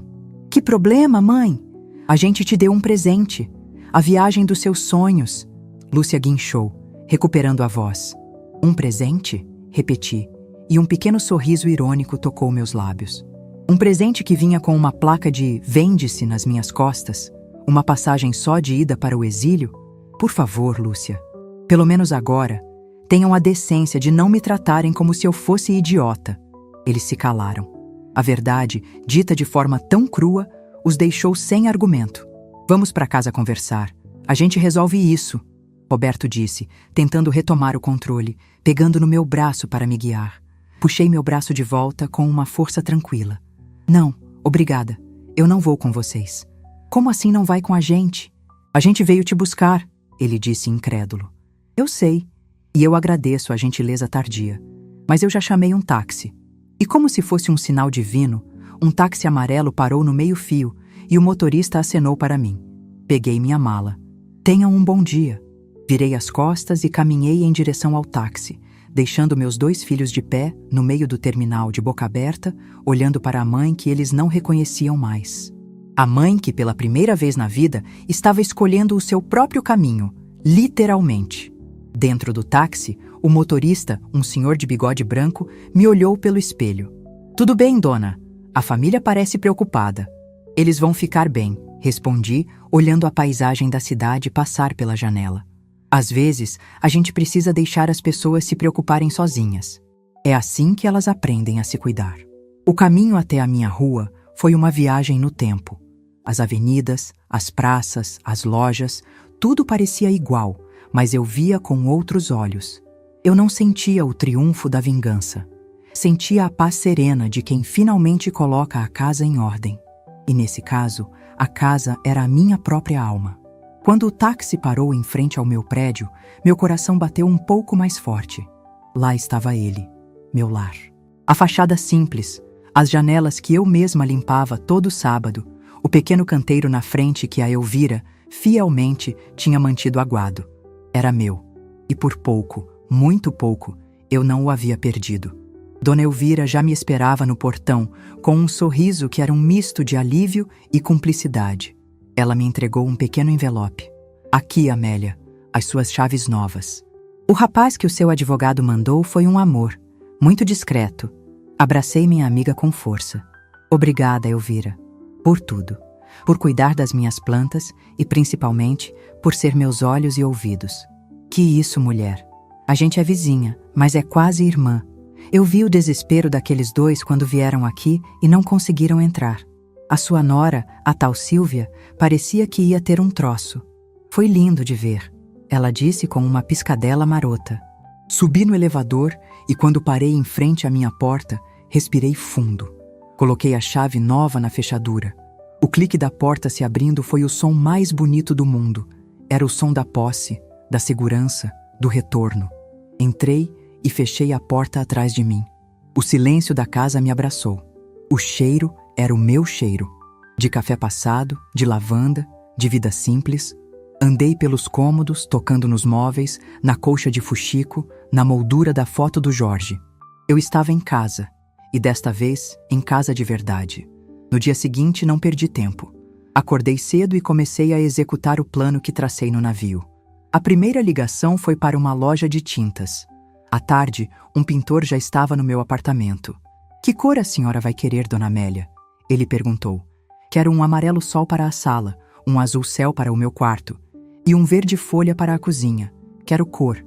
Que problema, mãe? A gente te deu um presente. A viagem dos seus sonhos. Lúcia guinchou, recuperando a voz. Um presente? Repeti, e um pequeno sorriso irônico tocou meus lábios. Um presente que vinha com uma placa de "vende-se" nas minhas costas? Uma passagem só de ida para o exílio? Por favor, Lúcia. Pelo menos agora, tenham a decência de não me tratarem como se eu fosse idiota. Eles se calaram. A verdade, dita de forma tão crua, os deixou sem argumento. Vamos para casa conversar. A gente resolve isso, Roberto disse, tentando retomar o controle, pegando no meu braço para me guiar. Puxei meu braço de volta com uma força tranquila. Não, obrigada. Eu não vou com vocês. Como assim não vai com a gente? A gente veio te buscar, ele disse incrédulo. Eu sei, e eu agradeço a gentileza tardia. Mas eu já chamei um táxi. E como se fosse um sinal divino, um táxi amarelo parou no meio-fio e o motorista acenou para mim. Peguei minha mala. Tenham um bom dia. Virei as costas e caminhei em direção ao táxi, deixando meus 2 filhos de pé, no meio do terminal de boca aberta, olhando para a mãe que eles não reconheciam mais. A mãe que, pela primeira vez na vida, estava escolhendo o seu próprio caminho, literalmente. Dentro do táxi, o motorista, um senhor de bigode branco, me olhou pelo espelho. Tudo bem, dona? A família parece preocupada. Eles vão ficar bem, respondi, olhando a paisagem da cidade passar pela janela. Às vezes, a gente precisa deixar as pessoas se preocuparem sozinhas. É assim que elas aprendem a se cuidar. O caminho até a minha rua foi uma viagem no tempo. As avenidas, as praças, as lojas, tudo parecia igual, mas eu via com outros olhos. Eu não sentia o triunfo da vingança. Sentia a paz serena de quem finalmente coloca a casa em ordem. E nesse caso, a casa era a minha própria alma. Quando o táxi parou em frente ao meu prédio, meu coração bateu um pouco mais forte. Lá estava ele, meu lar. A fachada simples, as janelas que eu mesma limpava todo sábado, o pequeno canteiro na frente que a Elvira, fielmente, tinha mantido aguado. Era meu. E por pouco, muito pouco, eu não o havia perdido. Dona Elvira já me esperava no portão, com um sorriso que era um misto de alívio e cumplicidade. Ela me entregou um pequeno envelope. Aqui, Amélia, as suas chaves novas. O rapaz que o seu advogado mandou foi um amor, muito discreto. Abracei minha amiga com força. Obrigada, Elvira, por tudo. Por cuidar das minhas plantas e, principalmente, por ser meus olhos e ouvidos. Que isso, mulher? A gente é vizinha, mas é quase irmã. Eu vi o desespero daqueles 2 quando vieram aqui e não conseguiram entrar. A sua nora, a tal Silvia, parecia que ia ter um troço. Foi lindo de ver, ela disse com uma piscadela marota. Subi no elevador e quando parei em frente à minha porta, respirei fundo. Coloquei a chave nova na fechadura. O clique da porta se abrindo foi o som mais bonito do mundo. Era o som da posse, da segurança, do retorno. Entrei e fechei a porta atrás de mim. O silêncio da casa me abraçou. O cheiro era o meu cheiro. De café passado, de lavanda, de vida simples. Andei pelos cômodos, tocando nos móveis, na colcha de fuxico, na moldura da foto do Jorge. Eu estava em casa, e desta vez, em casa de verdade. No dia seguinte, não perdi tempo. Acordei cedo e comecei a executar o plano que tracei no navio. A primeira ligação foi para uma loja de tintas. À tarde, um pintor já estava no meu apartamento. Que cor a senhora vai querer, dona Amélia? Ele perguntou. Quero um amarelo sol para a sala, um azul céu para o meu quarto e um verde folha para a cozinha. Quero cor.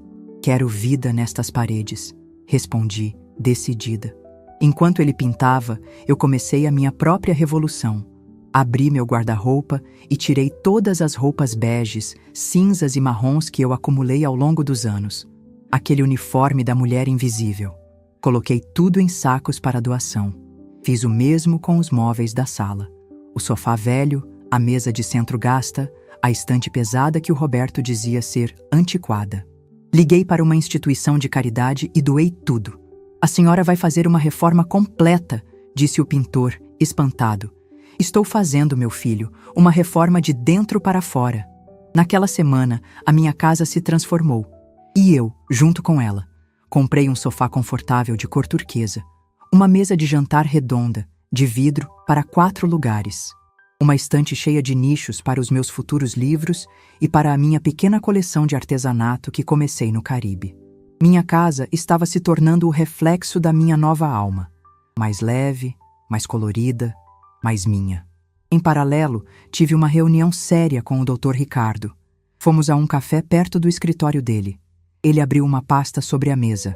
Quero vida nestas paredes. Respondi, decidida. Enquanto ele pintava, eu comecei a minha própria revolução. Abri meu guarda-roupa e tirei todas as roupas beges, cinzas e marrons que eu acumulei ao longo dos anos. Aquele uniforme da mulher invisível. Coloquei tudo em sacos para doação. Fiz o mesmo com os móveis da sala. O sofá velho, a mesa de centro gasta, a estante pesada que o Roberto dizia ser antiquada. Liguei para uma instituição de caridade e doei tudo. A senhora vai fazer uma reforma completa, disse o pintor, espantado. Estou fazendo, meu filho, uma reforma de dentro para fora. Naquela semana, a minha casa se transformou. E eu, junto com ela. Comprei um sofá confortável de cor turquesa, uma mesa de jantar redonda, de vidro, para 4 lugares, uma estante cheia de nichos para os meus futuros livros e para a minha pequena coleção de artesanato que comecei no Caribe. Minha casa estava se tornando o reflexo da minha nova alma, mais leve, mais colorida, mais minha. Em paralelo, tive uma reunião séria com o Dr. Ricardo. Fomos a um café perto do escritório dele. Ele abriu uma pasta sobre a mesa.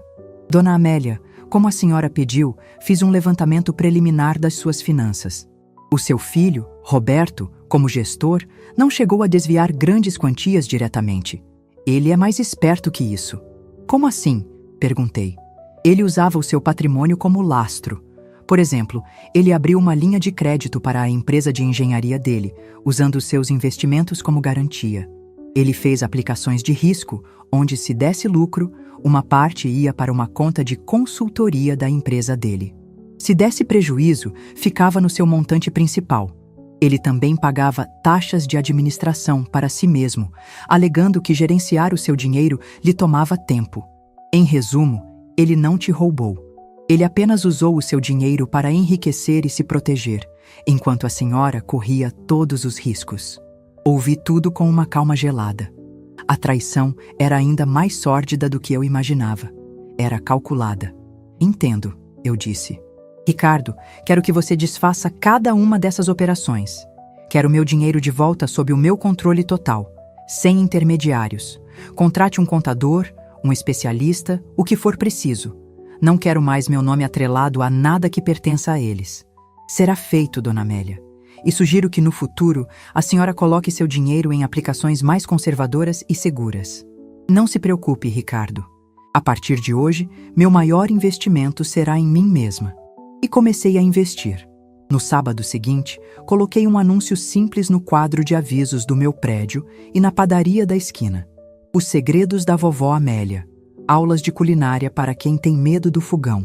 Dona Amélia, como a senhora pediu, fiz um levantamento preliminar das suas finanças. O seu filho, Roberto, como gestor, não chegou a desviar grandes quantias diretamente. Ele é mais esperto que isso. Como assim? Perguntei. Ele usava o seu patrimônio como lastro. Por exemplo, ele abriu uma linha de crédito para a empresa de engenharia dele, usando os seus investimentos como garantia. Ele fez aplicações de risco, onde se desse lucro, uma parte ia para uma conta de consultoria da empresa dele. Se desse prejuízo, ficava no seu montante principal. Ele também pagava taxas de administração para si mesmo, alegando que gerenciar o seu dinheiro lhe tomava tempo. Em resumo, ele não te roubou. Ele apenas usou o seu dinheiro para enriquecer e se proteger, enquanto a senhora corria todos os riscos. Ouvi tudo com uma calma gelada. A traição era ainda mais sórdida do que eu imaginava. Era calculada. Entendo, eu disse. Ricardo, quero que você desfaça cada uma dessas operações. Quero meu dinheiro de volta sob o meu controle total, sem intermediários. Contrate um contador, um especialista, o que for preciso. Não quero mais meu nome atrelado a nada que pertença a eles. Será feito, Dona Amélia. E sugiro que no futuro a senhora coloque seu dinheiro em aplicações mais conservadoras e seguras. Não se preocupe, Ricardo. A partir de hoje, meu maior investimento será em mim mesma. E comecei a investir. No sábado seguinte, coloquei um anúncio simples no quadro de avisos do meu prédio e na padaria da esquina. Os segredos da vovó Amélia. Aulas de culinária para quem tem medo do fogão.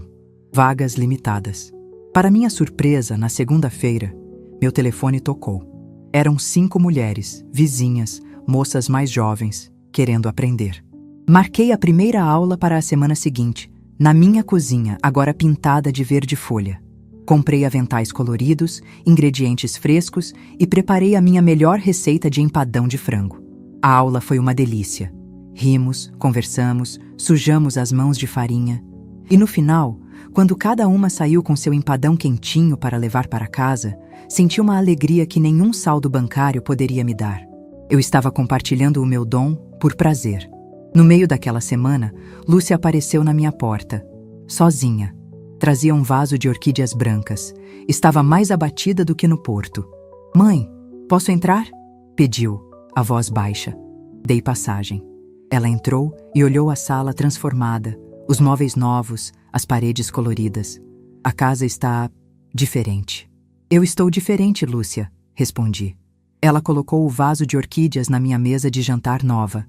Vagas limitadas. Para minha surpresa, na segunda-feira, meu telefone tocou. Eram 5 mulheres, vizinhas, moças mais jovens, querendo aprender. Marquei a primeira aula para a semana seguinte, na minha cozinha, agora pintada de verde folha. Comprei aventais coloridos, ingredientes frescos e preparei a minha melhor receita de empadão de frango. A aula foi uma delícia. Rimos, conversamos, sujamos as mãos de farinha. E no final, quando cada uma saiu com seu empadão quentinho para levar para casa, senti uma alegria que nenhum saldo bancário poderia me dar. Eu estava compartilhando o meu dom por prazer. No meio daquela semana, Lúcia apareceu na minha porta, sozinha. Trazia um vaso de orquídeas brancas. Estava mais abatida do que no porto. "Mãe, posso entrar?" pediu, a voz baixa. Dei passagem. Ela entrou e olhou a sala transformada, os móveis novos, as paredes coloridas. "A casa está diferente." "Eu estou diferente, Lúcia", respondi. Ela colocou o vaso de orquídeas na minha mesa de jantar nova.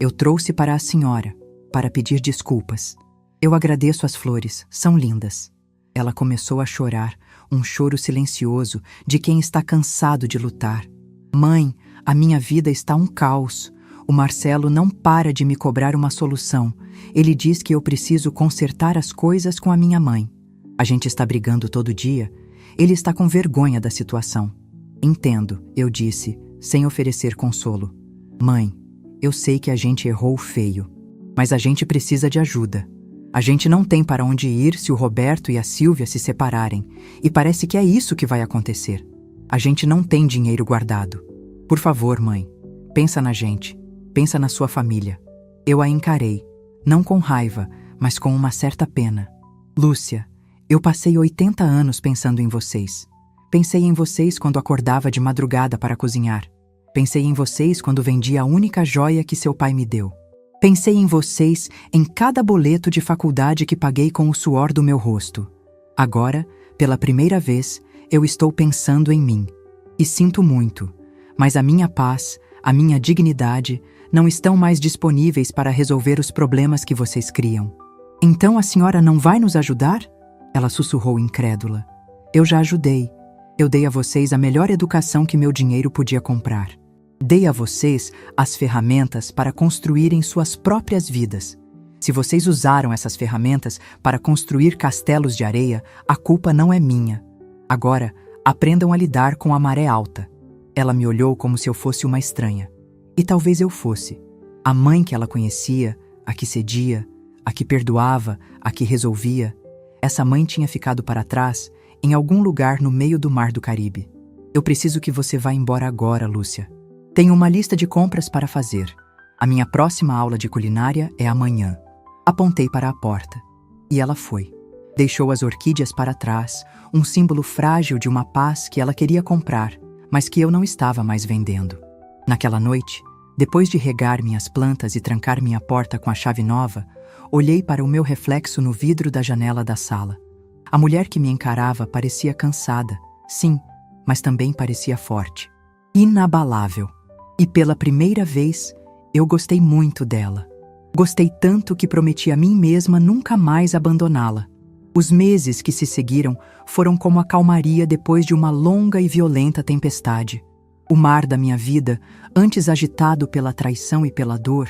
"Eu trouxe para a senhora, para pedir desculpas. Eu agradeço as flores, são lindas." Ela começou a chorar, um choro silencioso de quem está cansado de lutar. "Mãe, a minha vida está um caos. O Marcelo não para de me cobrar uma solução. Ele diz que eu preciso consertar as coisas com a minha mãe. A gente está brigando todo dia. Ele está com vergonha da situação." "Entendo", eu disse, sem oferecer consolo. "Mãe, eu sei que a gente errou feio, mas a gente precisa de ajuda. A gente não tem para onde ir se o Roberto e a Sílvia se separarem, e parece que é isso que vai acontecer. A gente não tem dinheiro guardado. Por favor, mãe, pensa na gente, pensa na sua família." Eu a encarei, não com raiva, mas com uma certa pena. "Lúcia, eu passei 80 anos pensando em vocês. Pensei em vocês quando acordava de madrugada para cozinhar. Pensei em vocês quando vendi a única joia que seu pai me deu. Pensei em vocês em cada boleto de faculdade que paguei com o suor do meu rosto. Agora, pela primeira vez, eu estou pensando em mim. E sinto muito, mas a minha paz, a minha dignidade, não estão mais disponíveis para resolver os problemas que vocês criam. Então a senhora não vai nos ajudar? Ela sussurrou incrédula. Eu já ajudei. Eu dei a vocês a melhor educação que meu dinheiro podia comprar. Dei a vocês as ferramentas para construírem suas próprias vidas. Se vocês usaram essas ferramentas para construir castelos de areia, a culpa não é minha. Agora, aprendam a lidar com a maré alta. Ela me olhou como se eu fosse uma estranha. E talvez eu fosse. A mãe que ela conhecia, a que cedia, a que perdoava, a que resolvia. Essa mãe tinha ficado para trás, em algum lugar no meio do mar do Caribe. Eu preciso que você vá embora agora, Lúcia. Tenho uma lista de compras para fazer. A minha próxima aula de culinária é amanhã. Apontei para a porta. E ela foi. Deixou as orquídeas para trás, um símbolo frágil de uma paz que ela queria comprar, mas que eu não estava mais vendendo. Naquela noite, depois de regar minhas plantas e trancar minha porta com a chave nova, olhei para o meu reflexo no vidro da janela da sala. A mulher que me encarava parecia cansada, sim, mas também parecia forte. Inabalável. E pela primeira vez, eu gostei muito dela. Gostei tanto que prometi a mim mesma nunca mais abandoná-la. Os meses que se seguiram foram como a calmaria depois de uma longa e violenta tempestade. O mar da minha vida, antes agitado pela traição e pela dor,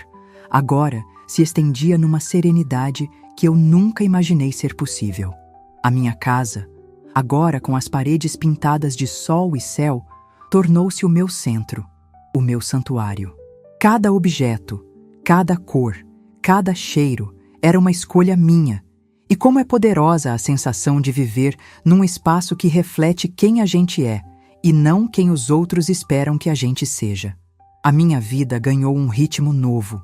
agora se estendia numa serenidade que eu nunca imaginei ser possível. A minha casa, agora com as paredes pintadas de sol e céu, tornou-se o meu centro, o meu santuário. Cada objeto, cada cor, cada cheiro era uma escolha minha. E como é poderosa a sensação de viver num espaço que reflete quem a gente é e não quem os outros esperam que a gente seja. A minha vida ganhou um ritmo novo,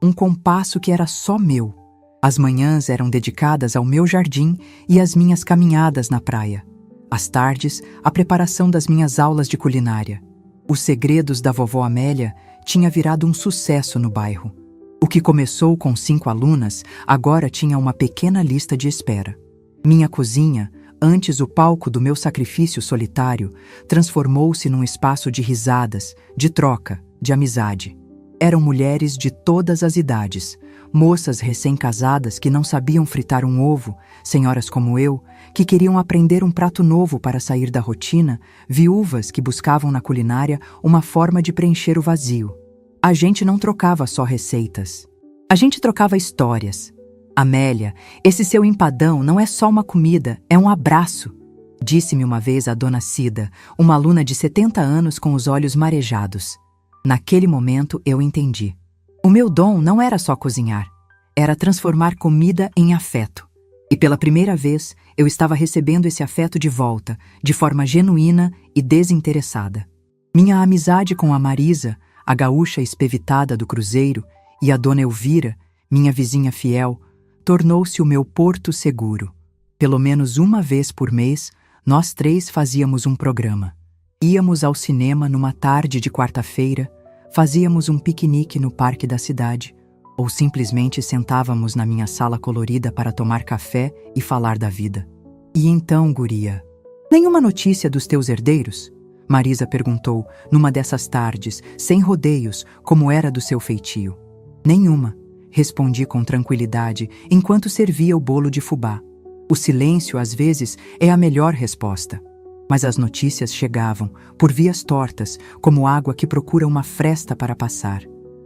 um compasso que era só meu. As manhãs eram dedicadas ao meu jardim e às minhas caminhadas na praia. Às tardes, a preparação das minhas aulas de culinária. Os segredos da vovó Amélia tinha virado um sucesso no bairro. O que começou com 5 alunas, agora tinha uma pequena lista de espera. Minha cozinha, antes o palco do meu sacrifício solitário, transformou-se num espaço de risadas, de troca, de amizade. Eram mulheres de todas as idades, moças recém-casadas que não sabiam fritar um ovo, senhoras como eu, que queriam aprender um prato novo para sair da rotina, viúvas que buscavam na culinária uma forma de preencher o vazio. A gente não trocava só receitas. A gente trocava histórias. Amélia, esse seu empadão não é só uma comida, é um abraço, disse-me uma vez a dona Cida, uma aluna de 70 anos com os olhos marejados. Naquele momento eu entendi. O meu dom não era só cozinhar, era transformar comida em afeto. E pela primeira vez eu estava recebendo esse afeto de volta, de forma genuína e desinteressada. Minha amizade com a Marisa, a gaúcha espevitada do cruzeiro, e a dona Elvira, minha vizinha fiel, tornou-se o meu porto seguro. Pelo menos uma vez por mês, nós 3 fazíamos um programa. Íamos ao cinema numa tarde de quarta-feira, fazíamos um piquenique no parque da cidade, ou simplesmente sentávamos na minha sala colorida para tomar café e falar da vida. E então, guria, nenhuma notícia dos teus herdeiros? Marisa perguntou, numa dessas tardes, sem rodeios, como era do seu feitio. Nenhuma, respondi com tranquilidade, enquanto servia o bolo de fubá. O silêncio, às vezes, é a melhor resposta. Mas as notícias chegavam, por vias tortas, como água que procura uma fresta para passar.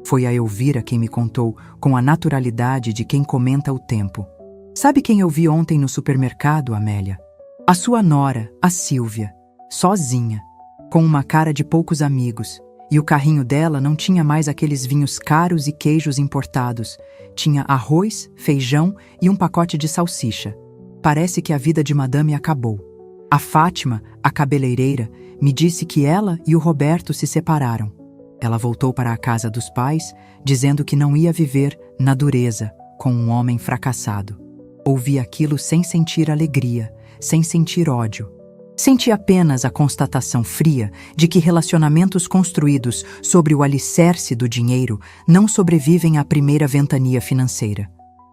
Foi a Elvira quem me contou, com a naturalidade de quem comenta o tempo. Sabe quem eu vi ontem no supermercado, Amélia? A sua nora, a Sílvia, sozinha, com uma cara de poucos amigos, e o carrinho dela não tinha mais aqueles vinhos caros e queijos importados. Tinha arroz, feijão e um pacote de salsicha. Parece que a vida de madame acabou. A Fátima, a cabeleireira, me disse que ela e o Roberto se separaram. Ela voltou para a casa dos pais, dizendo que não ia viver na dureza com um homem fracassado. Ouvi aquilo sem sentir alegria, sem sentir ódio. Senti apenas a constatação fria de que relacionamentos construídos sobre o alicerce do dinheiro não sobrevivem à primeira ventania financeira.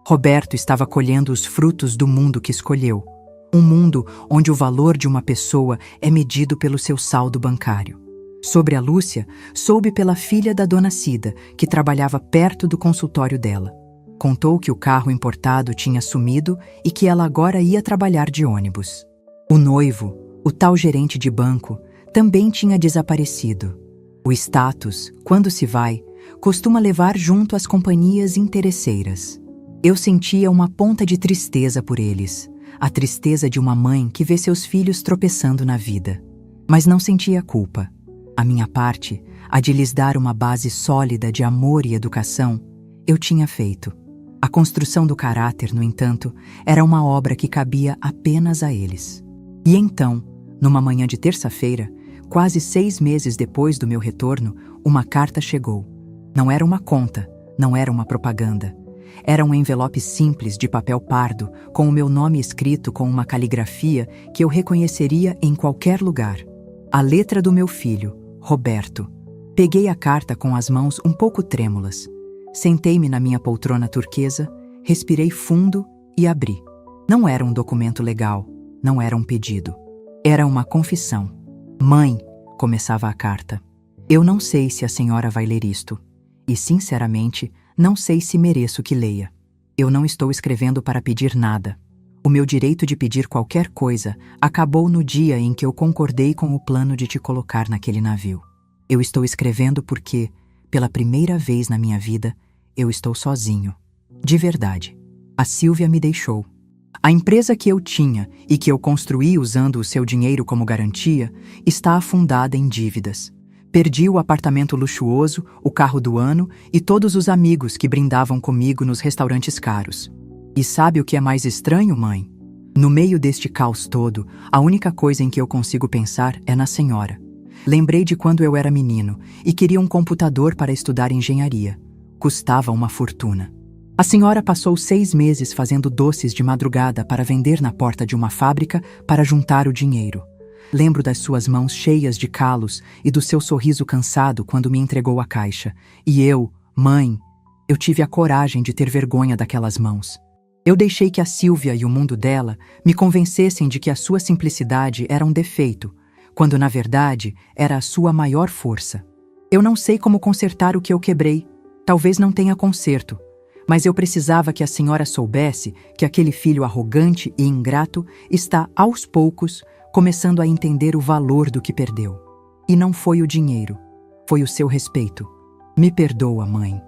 Roberto estava colhendo os frutos do mundo que escolheu. Um mundo onde o valor de uma pessoa é medido pelo seu saldo bancário. Sobre a Lúcia, soube pela filha da dona Cida, que trabalhava perto do consultório dela. Contou que o carro importado tinha sumido e que ela agora ia trabalhar de ônibus. O noivo, o tal gerente de banco, também tinha desaparecido. O status, quando se vai, costuma levar junto as companhias interesseiras. Eu sentia uma ponta de tristeza por eles, a tristeza de uma mãe que vê seus filhos tropeçando na vida. Mas não sentia culpa. A minha parte, a de lhes dar uma base sólida de amor e educação, eu tinha feito. A construção do caráter, no entanto, era uma obra que cabia apenas a eles. E então, numa manhã de terça-feira, quase 6 meses depois do meu retorno, uma carta chegou. Não era uma conta, não era uma propaganda. Era um envelope simples de papel pardo, com o meu nome escrito com uma caligrafia que eu reconheceria em qualquer lugar. A letra do meu filho, Roberto. Peguei a carta com as mãos um pouco trêmulas. Sentei-me na minha poltrona turquesa, respirei fundo e abri. Não era um documento legal, não era um pedido. Era uma confissão. Mãe, começava a carta. Eu não sei se a senhora vai ler isto. E, sinceramente, não sei se mereço que leia. Eu não estou escrevendo para pedir nada. O meu direito de pedir qualquer coisa acabou no dia em que eu concordei com o plano de te colocar naquele navio. Eu estou escrevendo porque, pela primeira vez na minha vida, eu estou sozinho. De verdade. A Silvia me deixou. A empresa que eu tinha e que eu construí usando o seu dinheiro como garantia está afundada em dívidas. Perdi o apartamento luxuoso, o carro do ano e todos os amigos que brindavam comigo nos restaurantes caros. E sabe o que é mais estranho, mãe? No meio deste caos todo, a única coisa em que eu consigo pensar é na senhora. Lembrei de quando eu era menino e queria um computador para estudar engenharia. Custava uma fortuna. A senhora passou 6 meses fazendo doces de madrugada para vender na porta de uma fábrica para juntar o dinheiro. Lembro das suas mãos cheias de calos e do seu sorriso cansado quando me entregou a caixa. E eu, mãe, eu tive a coragem de ter vergonha daquelas mãos. Eu deixei que a Silvia e o mundo dela me convencessem de que a sua simplicidade era um defeito, quando na verdade era a sua maior força. Eu não sei como consertar o que eu quebrei, talvez não tenha conserto, mas eu precisava que a senhora soubesse que aquele filho arrogante e ingrato está, aos poucos, começando a entender o valor do que perdeu. E não foi o dinheiro, foi o seu respeito. Me perdoa, mãe.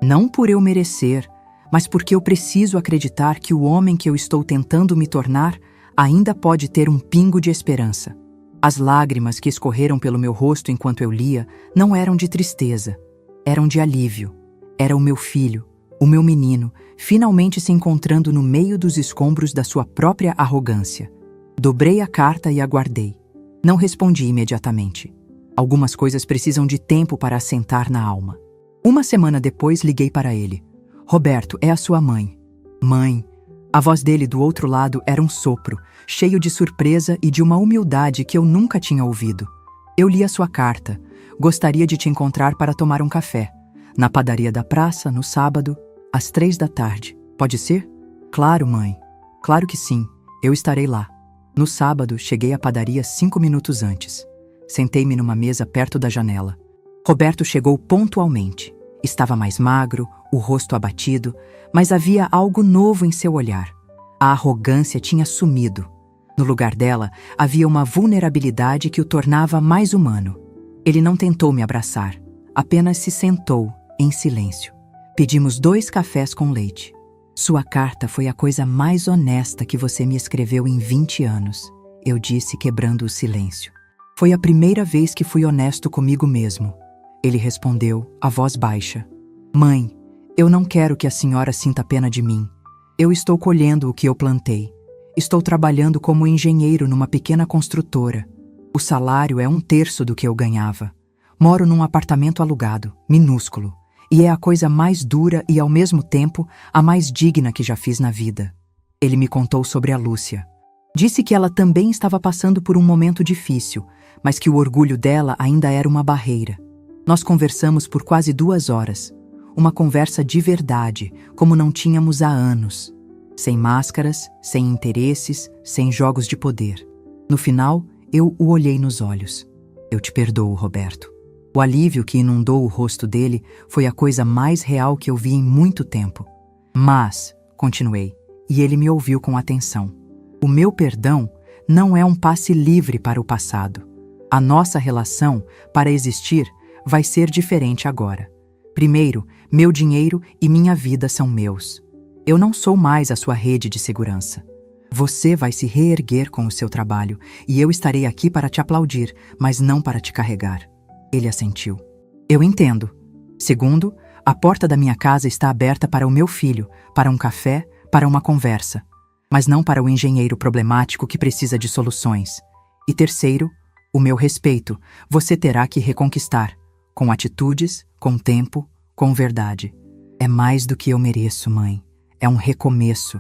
Não por eu merecer, mas porque eu preciso acreditar que o homem que eu estou tentando me tornar ainda pode ter um pingo de esperança. As lágrimas que escorreram pelo meu rosto enquanto eu lia não eram de tristeza, eram de alívio. Era o meu filho, o meu menino, finalmente se encontrando no meio dos escombros da sua própria arrogância. Dobrei a carta e aguardei. Não respondi imediatamente. Algumas coisas precisam de tempo para assentar na alma. Uma semana depois liguei para ele. Roberto, é a sua mãe. Mãe. A voz dele do outro lado era um sopro, cheio de surpresa e de uma humildade que eu nunca tinha ouvido. Eu li a sua carta. Gostaria de te encontrar para tomar um café. Na padaria da praça, no sábado, às 3 da tarde. Pode ser? Claro, mãe. Claro que sim. Eu estarei lá. No sábado, cheguei à padaria 5 minutos antes. Sentei-me numa mesa perto da janela. Roberto chegou pontualmente. Estava mais magro, o rosto abatido, mas havia algo novo em seu olhar. A arrogância tinha sumido. No lugar dela, havia uma vulnerabilidade que o tornava mais humano. Ele não tentou me abraçar, apenas se sentou, em silêncio. Pedimos 2 cafés com leite. Sua carta foi a coisa mais honesta que você me escreveu em 20 anos, eu disse, quebrando o silêncio. Foi a primeira vez que fui honesto comigo mesmo. Ele respondeu, a voz baixa. Mãe, eu não quero que a senhora sinta pena de mim. Eu estou colhendo o que eu plantei. Estou trabalhando como engenheiro numa pequena construtora. O salário é 1/3 do que eu ganhava. Moro num apartamento alugado, minúsculo, e é a coisa mais dura e, ao mesmo tempo, a mais digna que já fiz na vida. Ele me contou sobre a Lúcia. Disse que ela também estava passando por um momento difícil, mas que o orgulho dela ainda era uma barreira. Nós conversamos por quase 2 horas. Uma conversa de verdade, como não tínhamos há anos. Sem máscaras, sem interesses, sem jogos de poder. No final, eu o olhei nos olhos. Eu te perdoo, Roberto. O alívio que inundou o rosto dele foi a coisa mais real que eu vi em muito tempo. Mas, continuei, e ele me ouviu com atenção. O meu perdão não é um passe livre para o passado. A nossa relação, para existir, vai ser diferente agora. Primeiro, meu dinheiro e minha vida são meus. Eu não sou mais a sua rede de segurança. Você vai se reerguer com o seu trabalho e eu estarei aqui para te aplaudir, mas não para te carregar. Ele assentiu. Eu entendo. Segundo, a porta da minha casa está aberta para o meu filho, para um café, para uma conversa, mas não para o engenheiro problemático que precisa de soluções. E terceiro, o meu respeito você terá que reconquistar, com atitudes, com tempo, com verdade. É mais do que eu mereço, mãe. É um recomeço.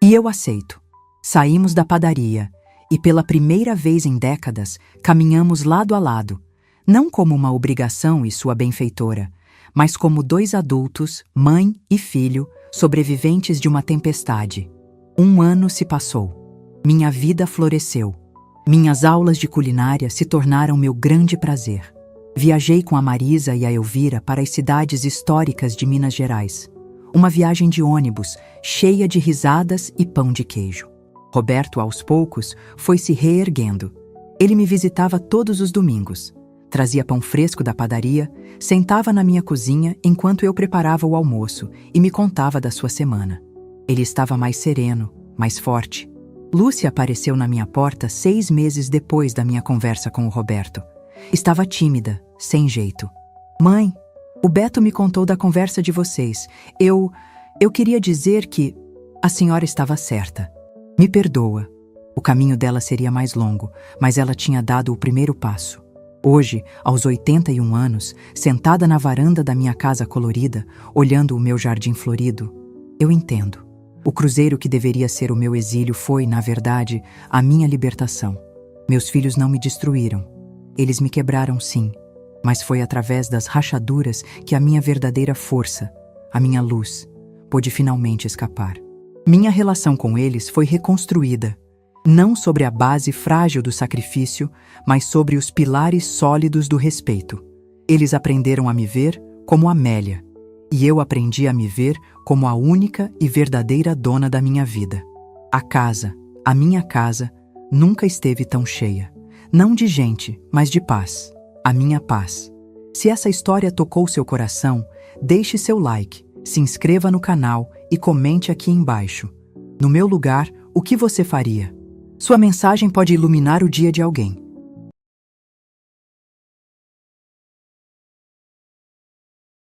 E eu aceito. Saímos da padaria e pela primeira vez em décadas caminhamos lado a lado, não como uma obrigação e sua benfeitora, mas como dois adultos, mãe e filho, sobreviventes de uma tempestade. 1 ano se passou. Minha vida floresceu. Minhas aulas de culinária se tornaram meu grande prazer. Viajei com a Marisa e a Elvira para as cidades históricas de Minas Gerais. Uma viagem de ônibus, cheia de risadas e pão de queijo. Roberto, aos poucos, foi se reerguendo. Ele me visitava todos os domingos. Trazia pão fresco da padaria, sentava na minha cozinha enquanto eu preparava o almoço e me contava da sua semana. Ele estava mais sereno, mais forte. Lúcia apareceu na minha porta 6 meses depois da minha conversa com o Roberto. Estava tímida, sem jeito. Mãe, o Beto me contou da conversa de vocês. Eu queria dizer que a senhora estava certa. Me perdoa. O caminho dela seria mais longo, mas ela tinha dado o primeiro passo. Hoje, aos 81 anos, sentada na varanda da minha casa colorida, olhando o meu jardim florido, eu entendo. O cruzeiro que deveria ser o meu exílio foi, na verdade, a minha libertação. Meus filhos não me destruíram. Eles me quebraram, sim, mas foi através das rachaduras que a minha verdadeira força, a minha luz, pôde finalmente escapar. Minha relação com eles foi reconstruída, não sobre a base frágil do sacrifício, mas sobre os pilares sólidos do respeito. Eles aprenderam a me ver como Amélia, e eu aprendi a me ver como a única e verdadeira dona da minha vida. A minha casa, nunca esteve tão cheia. Não de gente, mas de paz. A minha paz. Se essa história tocou seu coração, deixe seu like, se inscreva no canal e comente aqui embaixo. No meu lugar, o que você faria? Sua mensagem pode iluminar o dia de alguém.